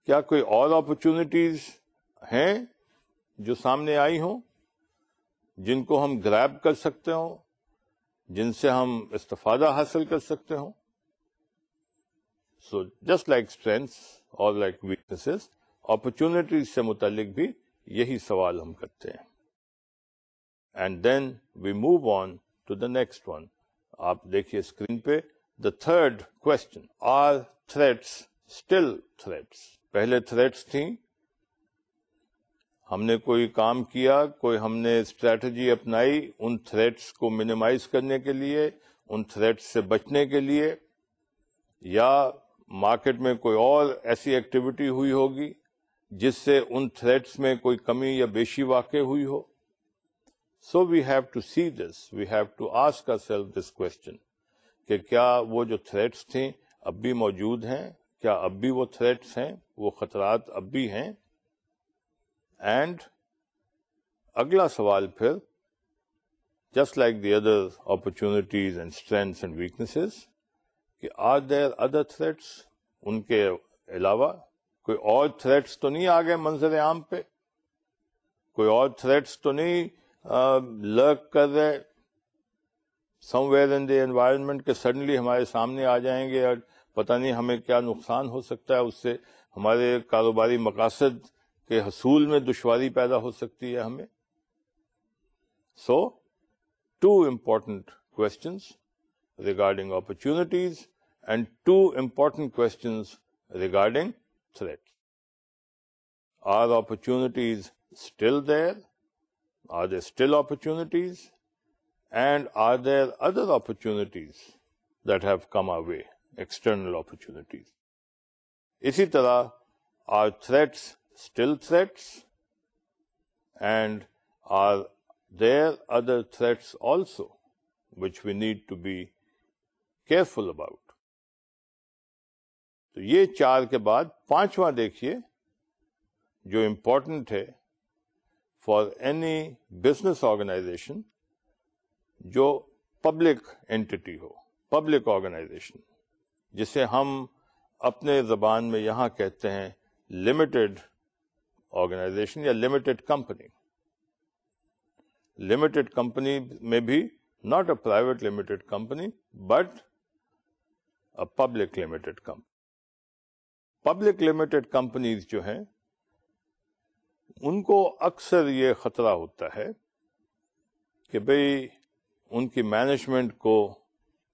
کیا کوئی اور اپرچونٹیز ہیں جو سامنے آئی ہوں، جن کو ہم گریب کر سکتے ہوں، جن سے ہم استفادہ حاصل کر سکتے ہوں. سو جسٹ لائک اسٹرینتھس اور لائک ویکنیسز، اپرچونٹیز سے متعلق بھی یہی سوال ہم کرتے ہیں. And then we move on to the next one. آپ دیکھیے اسکرین پہ the third question, are threats still threats? پہلے تھریٹس تھیں، ہم نے کوئی کام کیا، کوئی ہم نے اسٹریٹجی اپنائی ان تھریٹس کو منیمائز کرنے کے لیے، ان تھریٹس سے بچنے کے لیے، یا مارکیٹ میں کوئی اور ایسی ایکٹیویٹی ہوئی ہوگی جس سے ان تھریٹس میں کوئی کمی یا بیشی واقع ہوئی ہو. So we have to see this, we have to ask our self this question کہ کیا وہ جو تھریٹس تھیں اب بھی موجود ہیں، کیا اب بھی وہ تھریٹس ہیں، وہ خطرات اب بھی ہیں. اینڈ اگلا سوال پھر just like the other opportunities and strengths and weaknesses, کہ آر دیر ادر تھریٹس؟ ان کے علاوہ کوئی اور تھریٹس تو نہیں آ گئے منظر عام پہ؟ کوئی اور تھریٹس تو نہیں لرک کر رہے سم ویئر ان دی انوائرمنٹ کہ سڈنلی ہمارے سامنے آ جائیں گے اور پتہ نہیں ہمیں کیا نقصان ہو سکتا ہے، اس سے ہمارے کاروباری مقاصد کے حصول میں دشواری پیدا ہو سکتی ہے ہمیں. سو 2 important questions regarding opportunities and 2 important questions regarding threats. Are opportunities still there? Are there still opportunities? And are there other opportunities that have come our way, external opportunities? اسی طرح are threats still threats? And are there other threats also which we need to be careful about? تو یہ 4 کے بعد 5واں دیکھیے جو important ہے for any business organization جو پبلک اینٹی ہو، پبلک آرگنائزیشن، جسے ہم اپنے زبان میں یہاں کہتے ہیں لمیٹڈ آرگنائزیشن یا لمیٹڈ کمپنی. لمیٹڈ کمپنی میں بھی not a private limited company but a public limited company. Public limited companies جو ہیں ان کو اکثر یہ خطرہ ہوتا ہے کہ بھئی ان کی مینجمنٹ کو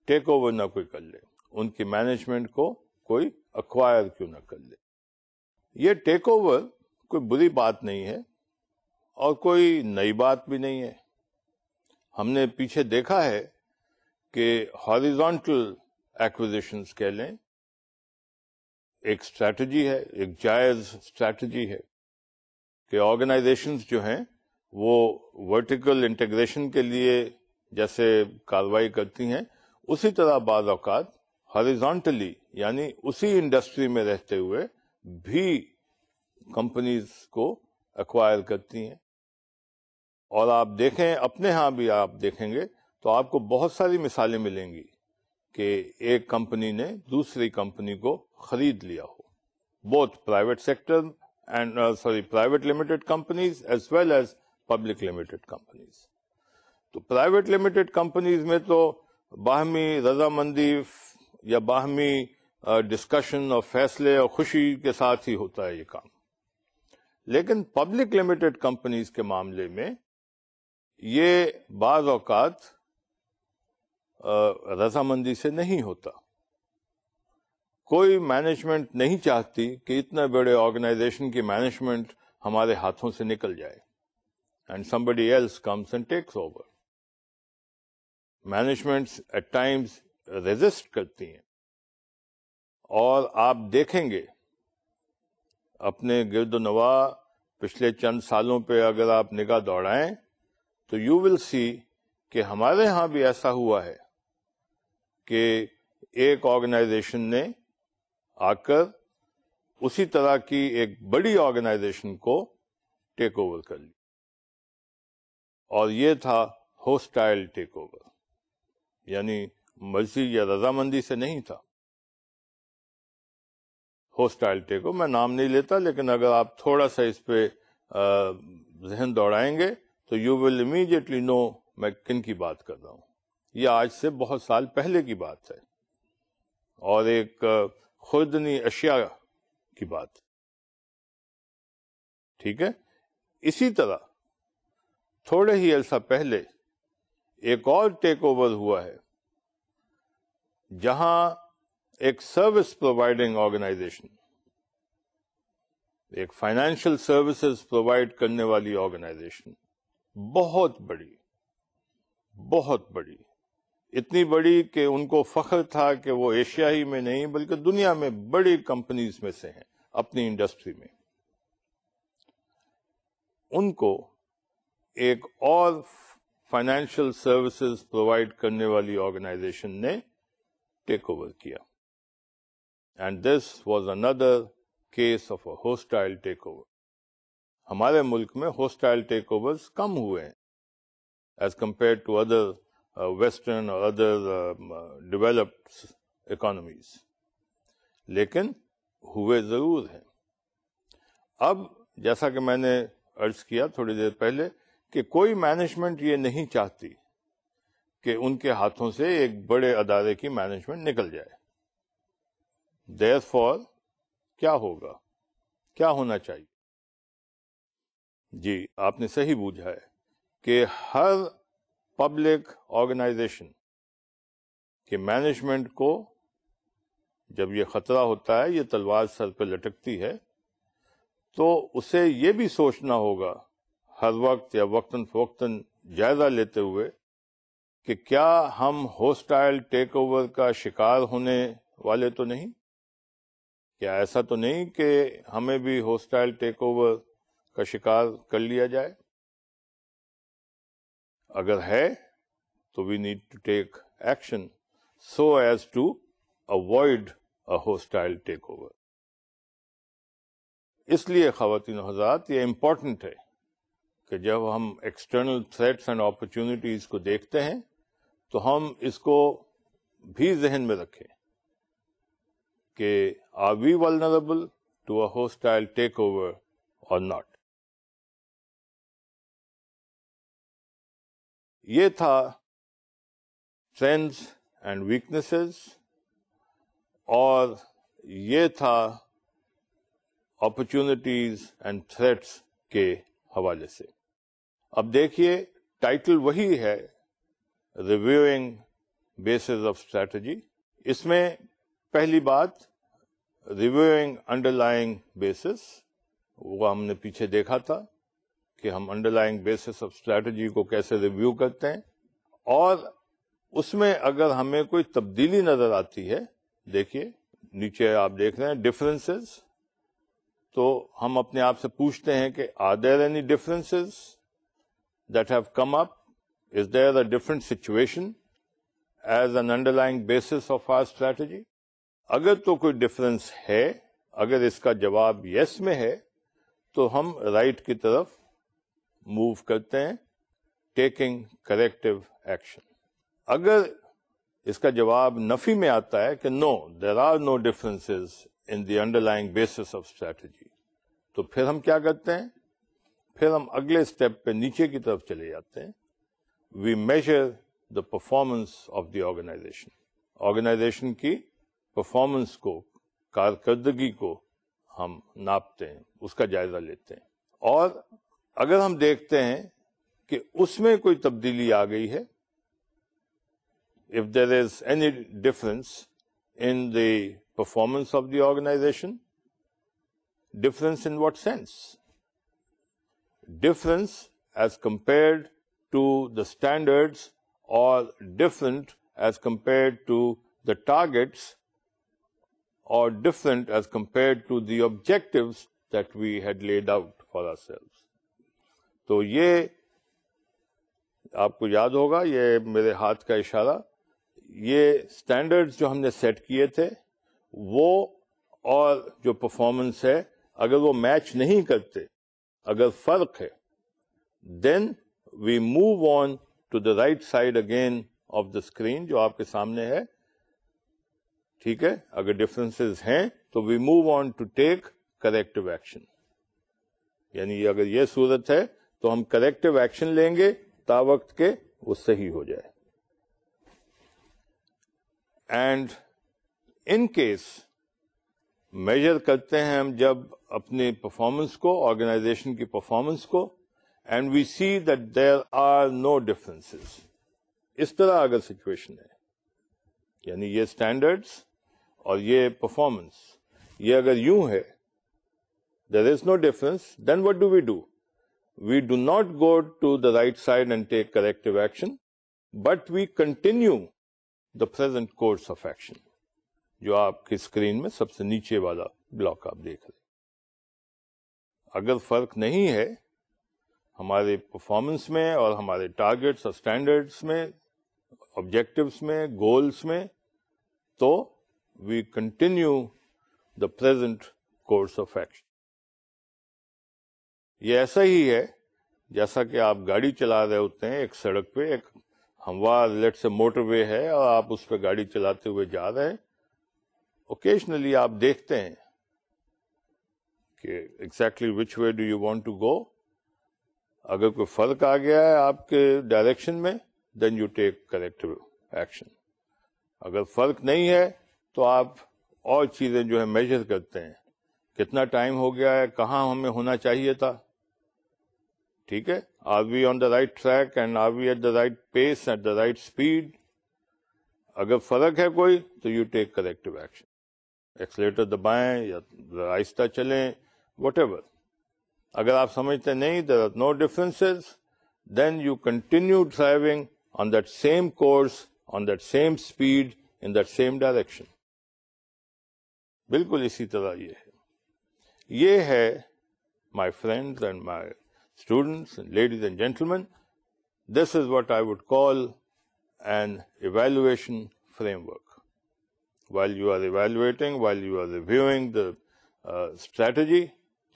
ٹیک اوور نہ کوئی کر لے، ان کی مینجمنٹ کو کوئی ایکوائر کیوں نہ کر لے. یہ ٹیک اوور کوئی بری بات نہیں ہے اور کوئی نئی بات بھی نہیں ہے. ہم نے پیچھے دیکھا ہے کہ ہاریزونٹل ایکوزیشنز کہہ لیں، ایک اسٹریٹجی ہے، ایک جائز اسٹریٹجی ہے کہ آرگنائزیشنز جو ہیں وہ ورٹیکل انٹیگریشن کے لیے جیسے کارروائی کرتی ہیں، اسی طرح بعض اوقات ہاریزونٹلی یعنی اسی انڈسٹری میں رہتے ہوئے بھی کمپنیز کو ایکوائر کرتی ہیں. اور آپ دیکھیں اپنے ہاں بھی آپ دیکھیں گے تو آپ کو بہت ساری مثالیں ملیں گی کہ ایک کمپنی نے دوسری کمپنی کو خرید لیا ہو. Both private sector and private limited companies as well as public limited companies. تو پرائیویٹ لمیٹڈ کمپنیز میں تو باہمی رضامندی یا باہمی ڈسکشن اور فیصلے اور خوشی کے ساتھ ہی ہوتا ہے یہ کام. لیکن پبلک لمیٹڈ کمپنیز کے معاملے میں یہ بعض اوقات رضامندی سے نہیں ہوتا. کوئی مینجمنٹ نہیں چاہتی کہ اتنے بڑے آرگنائزیشن کی مینجمنٹ ہمارے ہاتھوں سے نکل جائے and somebody else comes and takes over. Managements at times resist کرتی ہیں. اور آپ دیکھیں گے اپنے گرد و نواح پچھلے چند سالوں پہ اگر آپ نگاہ دوڑائیں تو یو ول سی کہ ہمارے ہاں بھی ایسا ہوا ہے کہ ایک آرگنائزیشن نے آ کر اسی طرح کی ایک بڑی آرگنائزیشن کو ٹیک اوور کر لی، اور یہ تھا ہوسٹائل ٹیک اوور، یعنی مرضی یا رضامندی سے نہیں تھا. ہوسٹائل ٹیک اوور میں نام نہیں لیتا، لیکن اگر آپ تھوڑا سا اس پہ ذہن دوڑائیں گے تو یو ول امیڈیٹلی نو میں کن کی بات کر رہا ہوں. یہ آج سے بہت سال پہلے کی بات ہے اور ایک خوردنی اشیاء کی بات. ٹھیک ہے. اسی طرح تھوڑے ہی عرصہ پہلے ایک اور ٹیک اوور ہوا ہے جہاں ایک سروس پرووائڈنگ آرگنائزیشن، ایک فائنینشیل سروسز پرووائڈ کرنے والی آرگنائزیشن، بہت بڑی، اتنی بڑی کہ ان کو فخر تھا کہ وہ ایشیا ہی میں نہیں بلکہ دنیا میں بڑی کمپنیز میں سے ہیں اپنی انڈسٹری میں. ان کو ایک اور فائنینشیل سروسز پرووائڈ کرنے والی آرگنائزیشن نے ٹیک اوور کیا. And this was in the case of a hostile takeover. ہمارے ملک میں ہوسٹائل ٹیک اوورز کم ہوئے ہیں as compare to other western اور ادر ڈیولپڈ اکانومیز، لیکن ہوئے ضرور ہیں. اب جیسا کہ میں نے عرض کیا تھوڑی دیر پہلے کہ کوئی مینجمنٹ یہ نہیں چاہتی کہ ان کے ہاتھوں سے ایک بڑے ادارے کی مینجمنٹ نکل جائے. Therefore کیا ہوگا، کیا ہونا چاہیے؟ جی آپ نے صحیح بوجھا ہے کہ ہر پبلک آرگنائزیشن کے مینجمنٹ کو جب یہ خطرہ ہوتا ہے، یہ تلوار سر پہ لٹکتی ہے، تو اسے یہ بھی سوچنا ہوگا ہر وقت یا وقتاً فوقتاً جائزہ لیتے ہوئے کہ کیا ہم ہوسٹائل ٹیک اوور کا شکار ہونے والے تو نہیں؟ کیا ایسا تو نہیں کہ ہمیں بھی ہوسٹائل ٹیک اوور کا شکار کر لیا جائے؟ اگر ہے تو we need to take action so as to avoid a hostile takeover. اس لیے خواتین و حضرات یہ امپورٹنٹ ہے کہ جب ہم ایکسٹرنل تھریٹس اینڈ اپرچونٹیز کو دیکھتے ہیں تو ہم اس کو بھی ذہن میں رکھیں کہ are we vulnerable to a hostile takeover or not. یہ تھا strengths and weaknesses اور یہ تھا opportunities and threats کے حوالے سے. اب دیکھیے ٹائٹل وہی ہے Reviewing Bases of Strategy. اس میں پہلی بات ریویوئنگ انڈرلائنگ بیسس، وہ ہم نے پیچھے دیکھا تھا کہ ہم انڈرلائنگ بیسس آف اسٹریٹجی کو کیسے ریویو کرتے ہیں، اور اس میں اگر ہمیں کوئی تبدیلی نظر آتی ہے، دیکھیے نیچے آپ دیکھ رہے ہیں ڈفرینسز، تو ہم اپنے آپ سے پوچھتے ہیں کہ are there any differences that have come up, is there a different situation as an underlying basis of our strategy? اگر تو کوئی ڈفرینس ہے، اگر اس کا جواب یس میں ہے، تو ہم رائٹ کی طرف موو کرتے ہیں، ٹیکنگ کریکٹو ایکشن۔ اگر اس کا جواب نفی میں آتا ہے کہ no there are no differences in the underlying basis of strategy, تو پھر ہم کیا کرتے ہیں؟ پھر ہم اگلے اسٹیپ پہ نیچے کی طرف چلے جاتے ہیں۔ We measure the performance of the organization, organization کی پرفارمنس کو، کارکردگی کو ہم ناپتے ہیں، اس کا جائزہ لیتے ہیں، اور اگر ہم دیکھتے ہیں کہ اس میں کوئی تبدیلی آ گئی ہے، if there is any difference in the performance of the organization, difference in what sense? Difference as compared to the standards, or different as compared to the targets, or different as compared to the objectives that we had laid out for ourselves. تو یہ آپ کو یاد ہوگا، یہ میرے ہاتھ کا اشارہ، یہ اسٹینڈرڈز جو ہم نے سیٹ کیے تھے وہ اور جو پرفارمنس ہے، اگر وہ میچ نہیں کرتے، اگر فرق ہے، then we move on to the right side again of the screen جو آپ کے سامنے ہے، ٹھیک ہے؟ اگر ڈفرینسز ہیں تو we move on to take corrective action, یعنی اگر یہ صورت ہے تو ہم کریکٹو ایکشن لیں گے تا وقت کے وہ صحیح ہو جائے۔ اینڈ ان کیس میجر کرتے ہیں ہم جب اپنی پرفارمنس کو، آرگنائزیشن کی پرفارمنس کو، and we see that there are no differences, اس طرح اگر سچویشن ہے، یعنی یہ اسٹینڈرڈس اور یہ پرفارمنس یہ اگر یوں ہے، there is no difference, then what do we do? We do not go to the right side and take corrective action, but we continue the present course of action. جو آپ کی screen میں سب سے نیچے والا بلاک آپ دیکھ رہے ہیں۔ اگر فرق نہیں ہے ہمارے پرفارمنس میں اور ہمارے ٹارگیٹس اور اسٹینڈرڈس میں، آبجیکٹوس میں، گولس میں، تو we continue the present course of action. یہ ایسا ہی ہے جیسا کہ آپ گاڑی چلا رہے ہوتے ہیں ایک سڑک پہ، ایک ہموار لیٹ سے موٹر وے ہے اور آپ اس پہ گاڑی چلاتے ہوئے جا رہے ہیں، اوکیشنلی آپ دیکھتے ہیں کہ exactly which way do you want to go. اگر کوئی فرق آ گیا ہے آپ کے ڈائریکشن میں، then you take corrective action. اگر فرق نہیں ہے تو آپ اور چیزیں جو ہے میجر کرتے ہیں، کتنا ٹائم ہو گیا ہے، کہاں ہمیں ہونا چاہیے تھا، ٹھیک ہے؟ Are we on the right track and are we at the right pace, at the right speed? اگر فرق ہے کوئی تو you take corrective action, accelerator دبائیں یا آہستہ چلیں، وٹ ایور۔ اگر آپ سمجھتے نہیں there are no differences, then you continue driving on that same course, on that same speed, in that same direction. بالکل اسی طرح یہ ہے my friends and my students and ladies and gentlemen, this is what I would call an evaluation framework. While you are evaluating, while you are reviewing the strategy,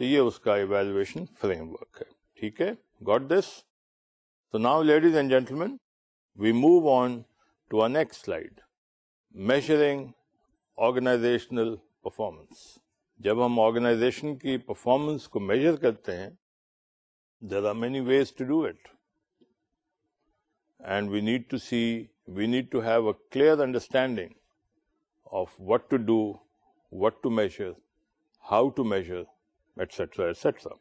تو یہ اس کا evaluation framework ہے، ٹھیک ہے؟ Got this? So now, ladies and gentlemen, we move on to our next slide, measuring organizational performance. جب ہم organization کی performance کو میجر کرتے ہیں، there are many ways to do it, and we need to have a clear understanding of what to do, what to measure, how to measure, etc., etc.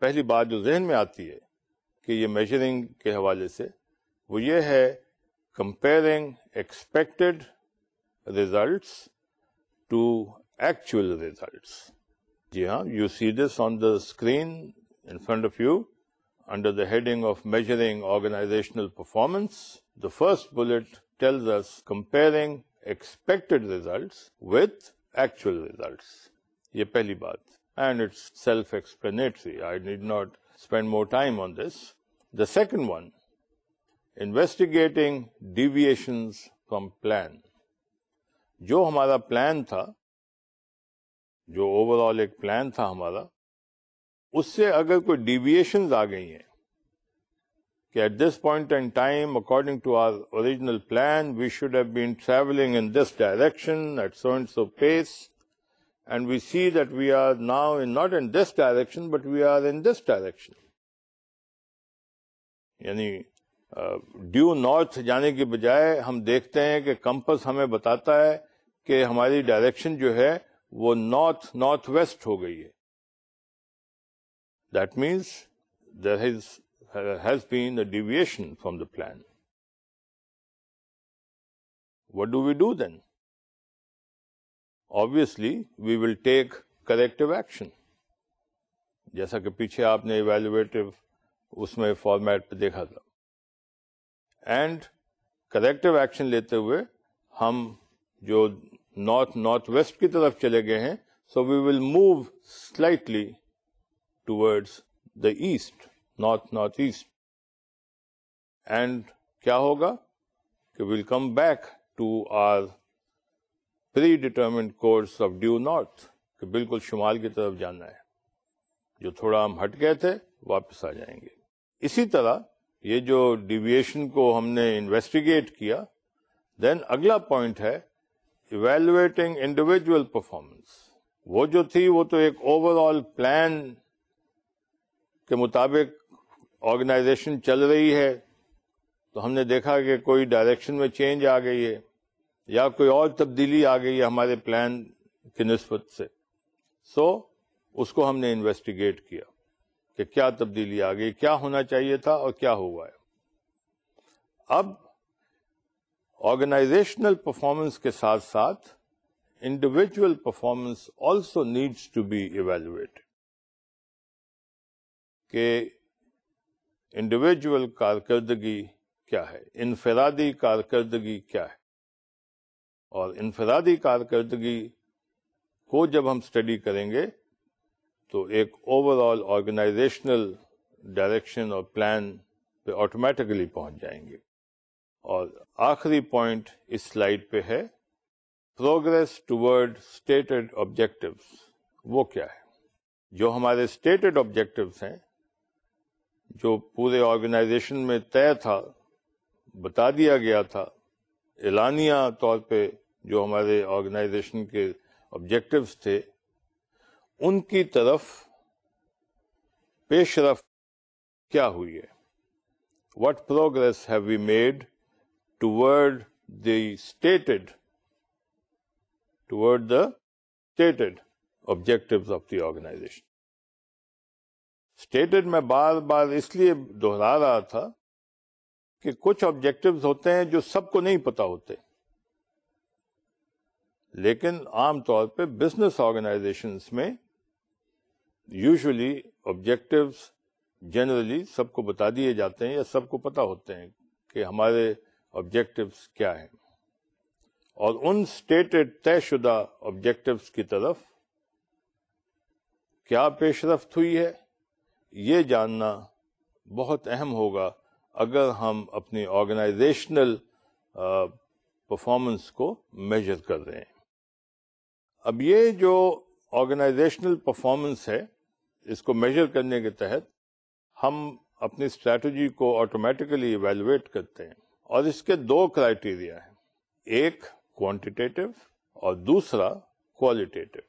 پہلی بات جو ذہن میں آتی ہے کہ یہ میجرنگ کے حوالے سے، وہ یہ ہے comparing expected results to actual results. جی ہاں، you see this on the screen in front of you under the heading of measuring organizational performance. The first bullet tells us comparing expected results with actual results. یہ پہلی بات. And it's self-explanatory. I need not spend more time on this. The second one, investigating deviations from plan. جو ہمارا plan تھا, جو over all ایک plan تھا ہمارا, اس سے اگر کوئی ڈیویشنز آ گئی ہیں کہ at this point in time according to our original plan we should have been travelling in this direction at so and so pace, and we see that we are now not in this direction but we are in this direction. یعنی due north جانے کی بجائے ہم دیکھتے ہیں کہ campus ہمیں بتاتا ہے کہ ہماری ڈائریکشن جو ہے وہ نارتھ ویسٹ ہو گئی ہے. That means there has been a deviation from the plan. What do we do then? Obviously, we will take corrective action. جیسا کہ پیچھے آپ نے ایویلویٹو اس میں فارمیٹ پہ دیکھا تھا. اینڈ کریکٹو ایکشن لیتے ہوئے ہم جو نارتھ ویسٹ کی طرف چلے گئے ہیں, so we will move slightly towards the east, northeast. And کیا ہوگا کہ we'll come back to our predetermined course of due north, کہ بالکل شمال کی طرف جانا ہے. جو تھوڑا ہم ہٹ گئے تھے واپس آ جائیں گے. اسی طرح یہ جو ڈیویشن کو ہم نے انویسٹیگیٹ کیا, دین اگلا پوائنٹ ہے ایویلویٹنگ انڈیویجول پرفارمنس. وہ جو تھی وہ تو ایک اوور آل پلان کے مطابق آرگنائزیشن چل رہی ہے, تو ہم نے دیکھا کہ کوئی ڈائریکشن میں چینج آ گئی ہے یا کوئی اور تبدیلی آ گئی ہے ہمارے پلان کی نسبت سے. سو اس کو ہم نے انویسٹیگیٹ کیا کہ کیا تبدیلی آ گئی, کیا ہونا چاہیے تھا اور کیا ہوا ہے. اب آرگنائزیشنل پرفارمنس کے ساتھ ساتھ individual performance also needs to be evaluated, کہ انڈیویجول کارکردگی کیا ہے, انفرادی کارکردگی کیا ہے. اور انفرادی کارکردگی کو جب ہم اسٹڈی کریں گے تو ایک اوور آل آرگنائزیشنل ڈائریکشن اور پلان پہ آٹومیٹکلی پہنچ جائیں گے. اور آخری پوائنٹ اس سلائیڈ پہ ہے پروگرس ٹوورڈ اسٹیٹڈ آبجیکٹیوز. وہ کیا ہے؟ جو ہمارے اسٹیٹڈ آبجیکٹیوز ہیں, جو پورے آرگنائزیشن میں طے تھا, بتا دیا گیا تھا اعلانیہ طور پہ, جو ہمارے آرگنائزیشن کے آبجیکٹیوز تھے, ان کی طرف پیش رفت کیا ہوئی ہے. What progress have we made toward the stated objectives of the organization. Stated میں بار بار اس لیے دہرا رہا تھا کہ کچھ آبجیکٹیوز ہوتے ہیں جو سب کو نہیں پتا ہوتے, لیکن عام طور پہ بزنس آرگنائزیشنز میں یوزلی آبجیکٹیوز جنرلی سب کو بتا دیے جاتے ہیں یا سب کو پتا ہوتے ہیں کہ ہمارے آبجیکٹیوز کیا ہیں, اور ان اسٹیٹڈ طے شدہ آبجیکٹیوز کی طرف کیا پیش رفت ہوئی ہے, یہ جاننا بہت اہم ہوگا اگر ہم اپنی آرگنائزیشنل پرفارمنس کو میجر کر رہے ہیں. اب یہ جو آرگنائزیشنل پرفارمنس ہے, اس کو میجر کرنے کے تحت ہم اپنی اسٹریٹجی کو آٹومیٹیکلی ایویلویٹ کرتے ہیں, اور اس کے دو کرائیٹیریا ہیں, ایک کوانٹیٹیو اور دوسرا کوالٹیٹو.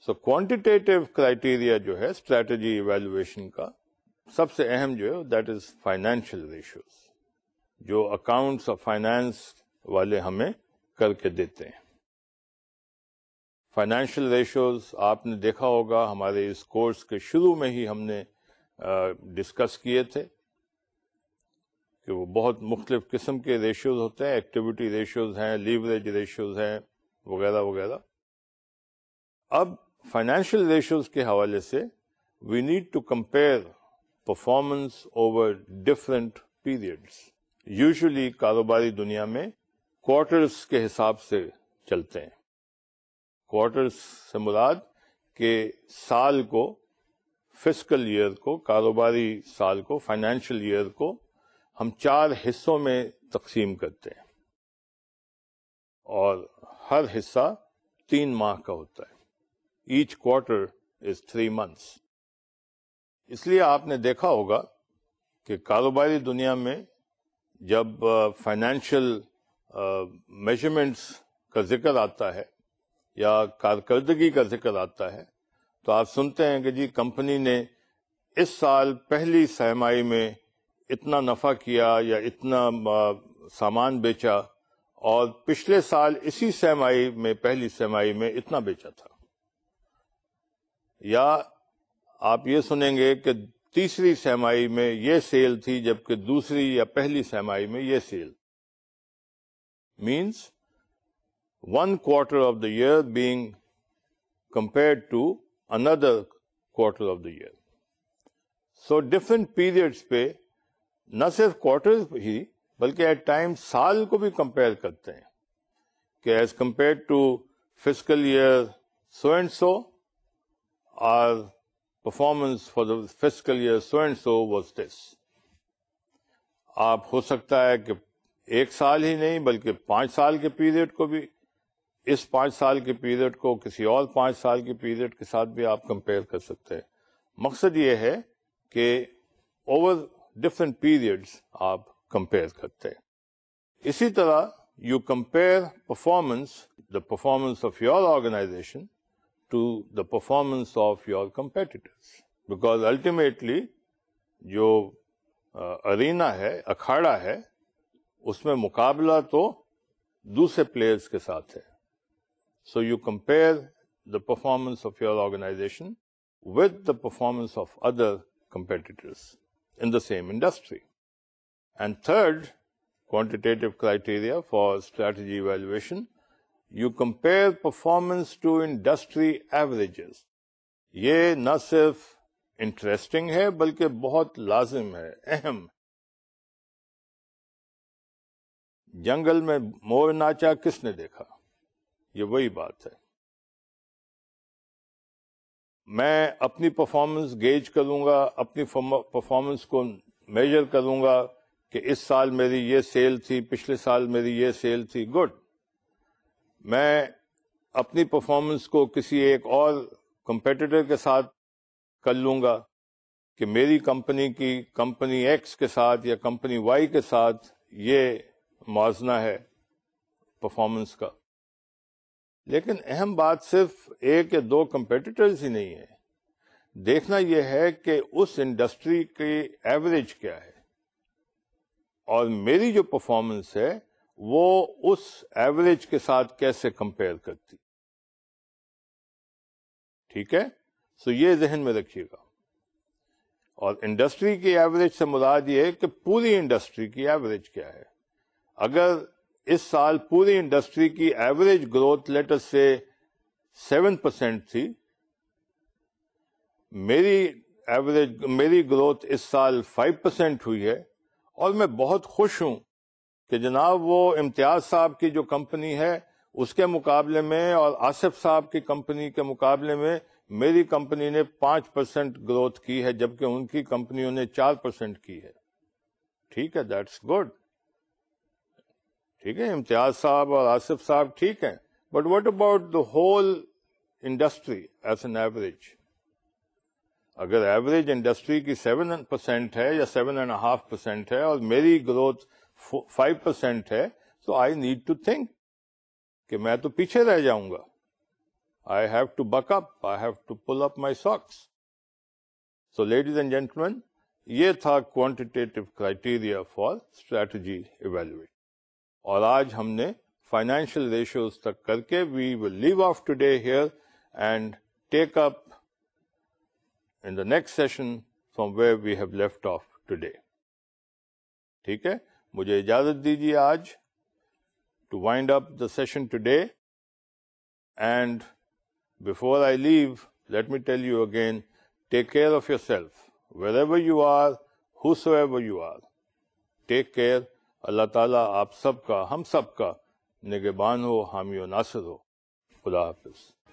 سو کوانٹیٹیو کرائیٹیریا جو ہے اسٹریٹجی ایویلویشن کا, سب سے اہم جو ہے دیٹ از فائنینشیل ریشیوز, جو اکاؤنٹس اور فائنانس والے ہمیں کر کے دیتے ہیں. فائنینشیل ریشیوز آپ نے دیکھا ہوگا ہمارے اس کورس کے شروع میں ہی ہم نے ڈسکس کیے تھے کہ وہ بہت مختلف قسم کے ریشیوز ہوتے ہیں, ایکٹیویٹی ریشیوز ہیں, لیوریج ریشیوز ہیں, وغیرہ وغیرہ. اب فائنینشیل ریشیوز کے حوالے سے we need to compare performance over different periods. Usually کاروباری دنیا میں کوارٹرز کے حساب سے چلتے ہیں. کوارٹرز سے مراد کہ سال کو، فسکل ایئر کو، کاروباری سال کو، فائنینشیل ایئر کو ہم 4 حصوں میں تقسیم کرتے ہیں اور ہر حصہ 3 ماہ کا ہوتا ہے. Each quarter is 3 months. اس لیے آپ نے دیکھا ہوگا کہ کاروباری دنیا میں جب فائنینشیل میجرمنٹس کا ذکر آتا ہے یا کارکردگی کا ذکر آتا ہے تو آپ سنتے ہیں کہ جی کمپنی نے اس سال پہلی سہ ماہی میں اتنا نفع کیا یا اتنا سامان بیچا، اور پچھلے سال اسی سہ ماہی میں، پہلی سہ ماہی میں اتنا بیچا تھا. یا آپ یہ سنیں گے کہ تیسری سہ ماہی میں یہ سیل تھی جبکہ دوسری یا پہلی سہ ماہی میں یہ cell. Means 1 quarter of the year being compared to another quarter of the year. So different periods پہ نہ صرف کوارٹرز ہی بلکہ ایٹ ٹائم سال کو بھی کمپیئر کرتے ہیں کہ as compare to fiscal year so and so our performance for the fiscal year so and so was this. آپ ہو سکتا ہے کہ 1 سال ہی نہیں بلکہ 5 سال کے پیریڈ کو بھی، اس 5 سال کے پیریڈ کو کسی اور 5 سال کے پیریڈ کے ساتھ بھی آپ کمپیئر کر سکتے ہیں. مقصد یہ ہے کہ اوور ڈفرینٹ پیریڈز آپ کمپیئر کرتے ہیں. اسی طرح you compare the performance of your organization to the performance of your competitors. Because ultimately جو ارینا ہے، اکھاڑا ہے، اس میں مقابلہ تو دوسرے پلیئرز کے ساتھ ہے. So you compare the performance of your organization with the performance of other competitors in the same industry. And third quantitative criteria for strategy evaluation, you compare performance to industry averages. یہ نہ صرف interesting ہے بلکہ بہت لازم ہے، اہم. جنگل میں مور ناچا کس نے دیکھا؟ یہ وہی بات ہے. میں اپنی پرفارمنس گیج کروں گا، اپنی پرفارمنس کو میجر کروں گا کہ اس سال میری یہ سیل تھی، پچھلے سال میری یہ سیل تھی، گڈ. میں اپنی پرفارمنس کو کسی ایک اور کمپیٹیٹر کے ساتھ کر لوں گا کہ میری کمپنی کی کمپنی ایکس کے ساتھ یا کمپنی وائی کے ساتھ یہ موازنہ ہے پرفارمنس کا. لیکن اہم بات صرف 1 یا 2 کمپیٹیٹرز ہی نہیں ہے. دیکھنا یہ ہے کہ اس انڈسٹری کی ایوریج کیا ہے اور میری جو پرفارمنس ہے وہ اس ایوریج کے ساتھ کیسے کمپیئر کرتی. ٹھیک ہے؟ سو یہ ذہن میں رکھیے گا. اور انڈسٹری کی ایوریج سے مراد یہ ہے کہ پوری انڈسٹری کی ایوریج کیا ہے. اگر اس سال پوری انڈسٹری کی ایوریج گروتھ لیٹر سے 7% تھی، میری گروتھ اس سال 5% ہوئی ہے، اور میں بہت خوش ہوں کہ جناب وہ امتیاز صاحب کی جو کمپنی ہے اس کے مقابلے میں اور آصف صاحب کی کمپنی کے مقابلے میں میری کمپنی نے 5% گروتھ کی ہے جبکہ ان کی کمپنیوں نے 4% کی ہے. ٹھیک ہے، دیٹس گڈ. ٹھیک ہے، امتیاز صاحب اور آصف صاحب ٹھیک ہیں، but what about the whole industry as an average? اگر ایوریج انڈسٹری کی 7% ہے یا 7.5% ہے اور میری گروتھ 5% ہے، تو آئی نیڈ ٹو تھنک کہ میں تو پیچھے رہ جاؤں گا. I have to buck up, I have to pull up my socks. So ladies and gentlemen, یہ تھا quantitative criteria for strategy evaluation. اور آج ہم نے financial ratios تک کر کے we will leave off today here and take up in the next session from where we have left off today. ٹھیک ہے، مجھے اجازت دیجیے آج to wind up the session today. And before I leave, let me tell you again, take care of yourself. Wherever you are, whosoever you are, take care. اللہ تعالیٰ آپ سب کا، ہم سب کا نگہبان ہو، حامی و ناصر ہو. خدا حافظ.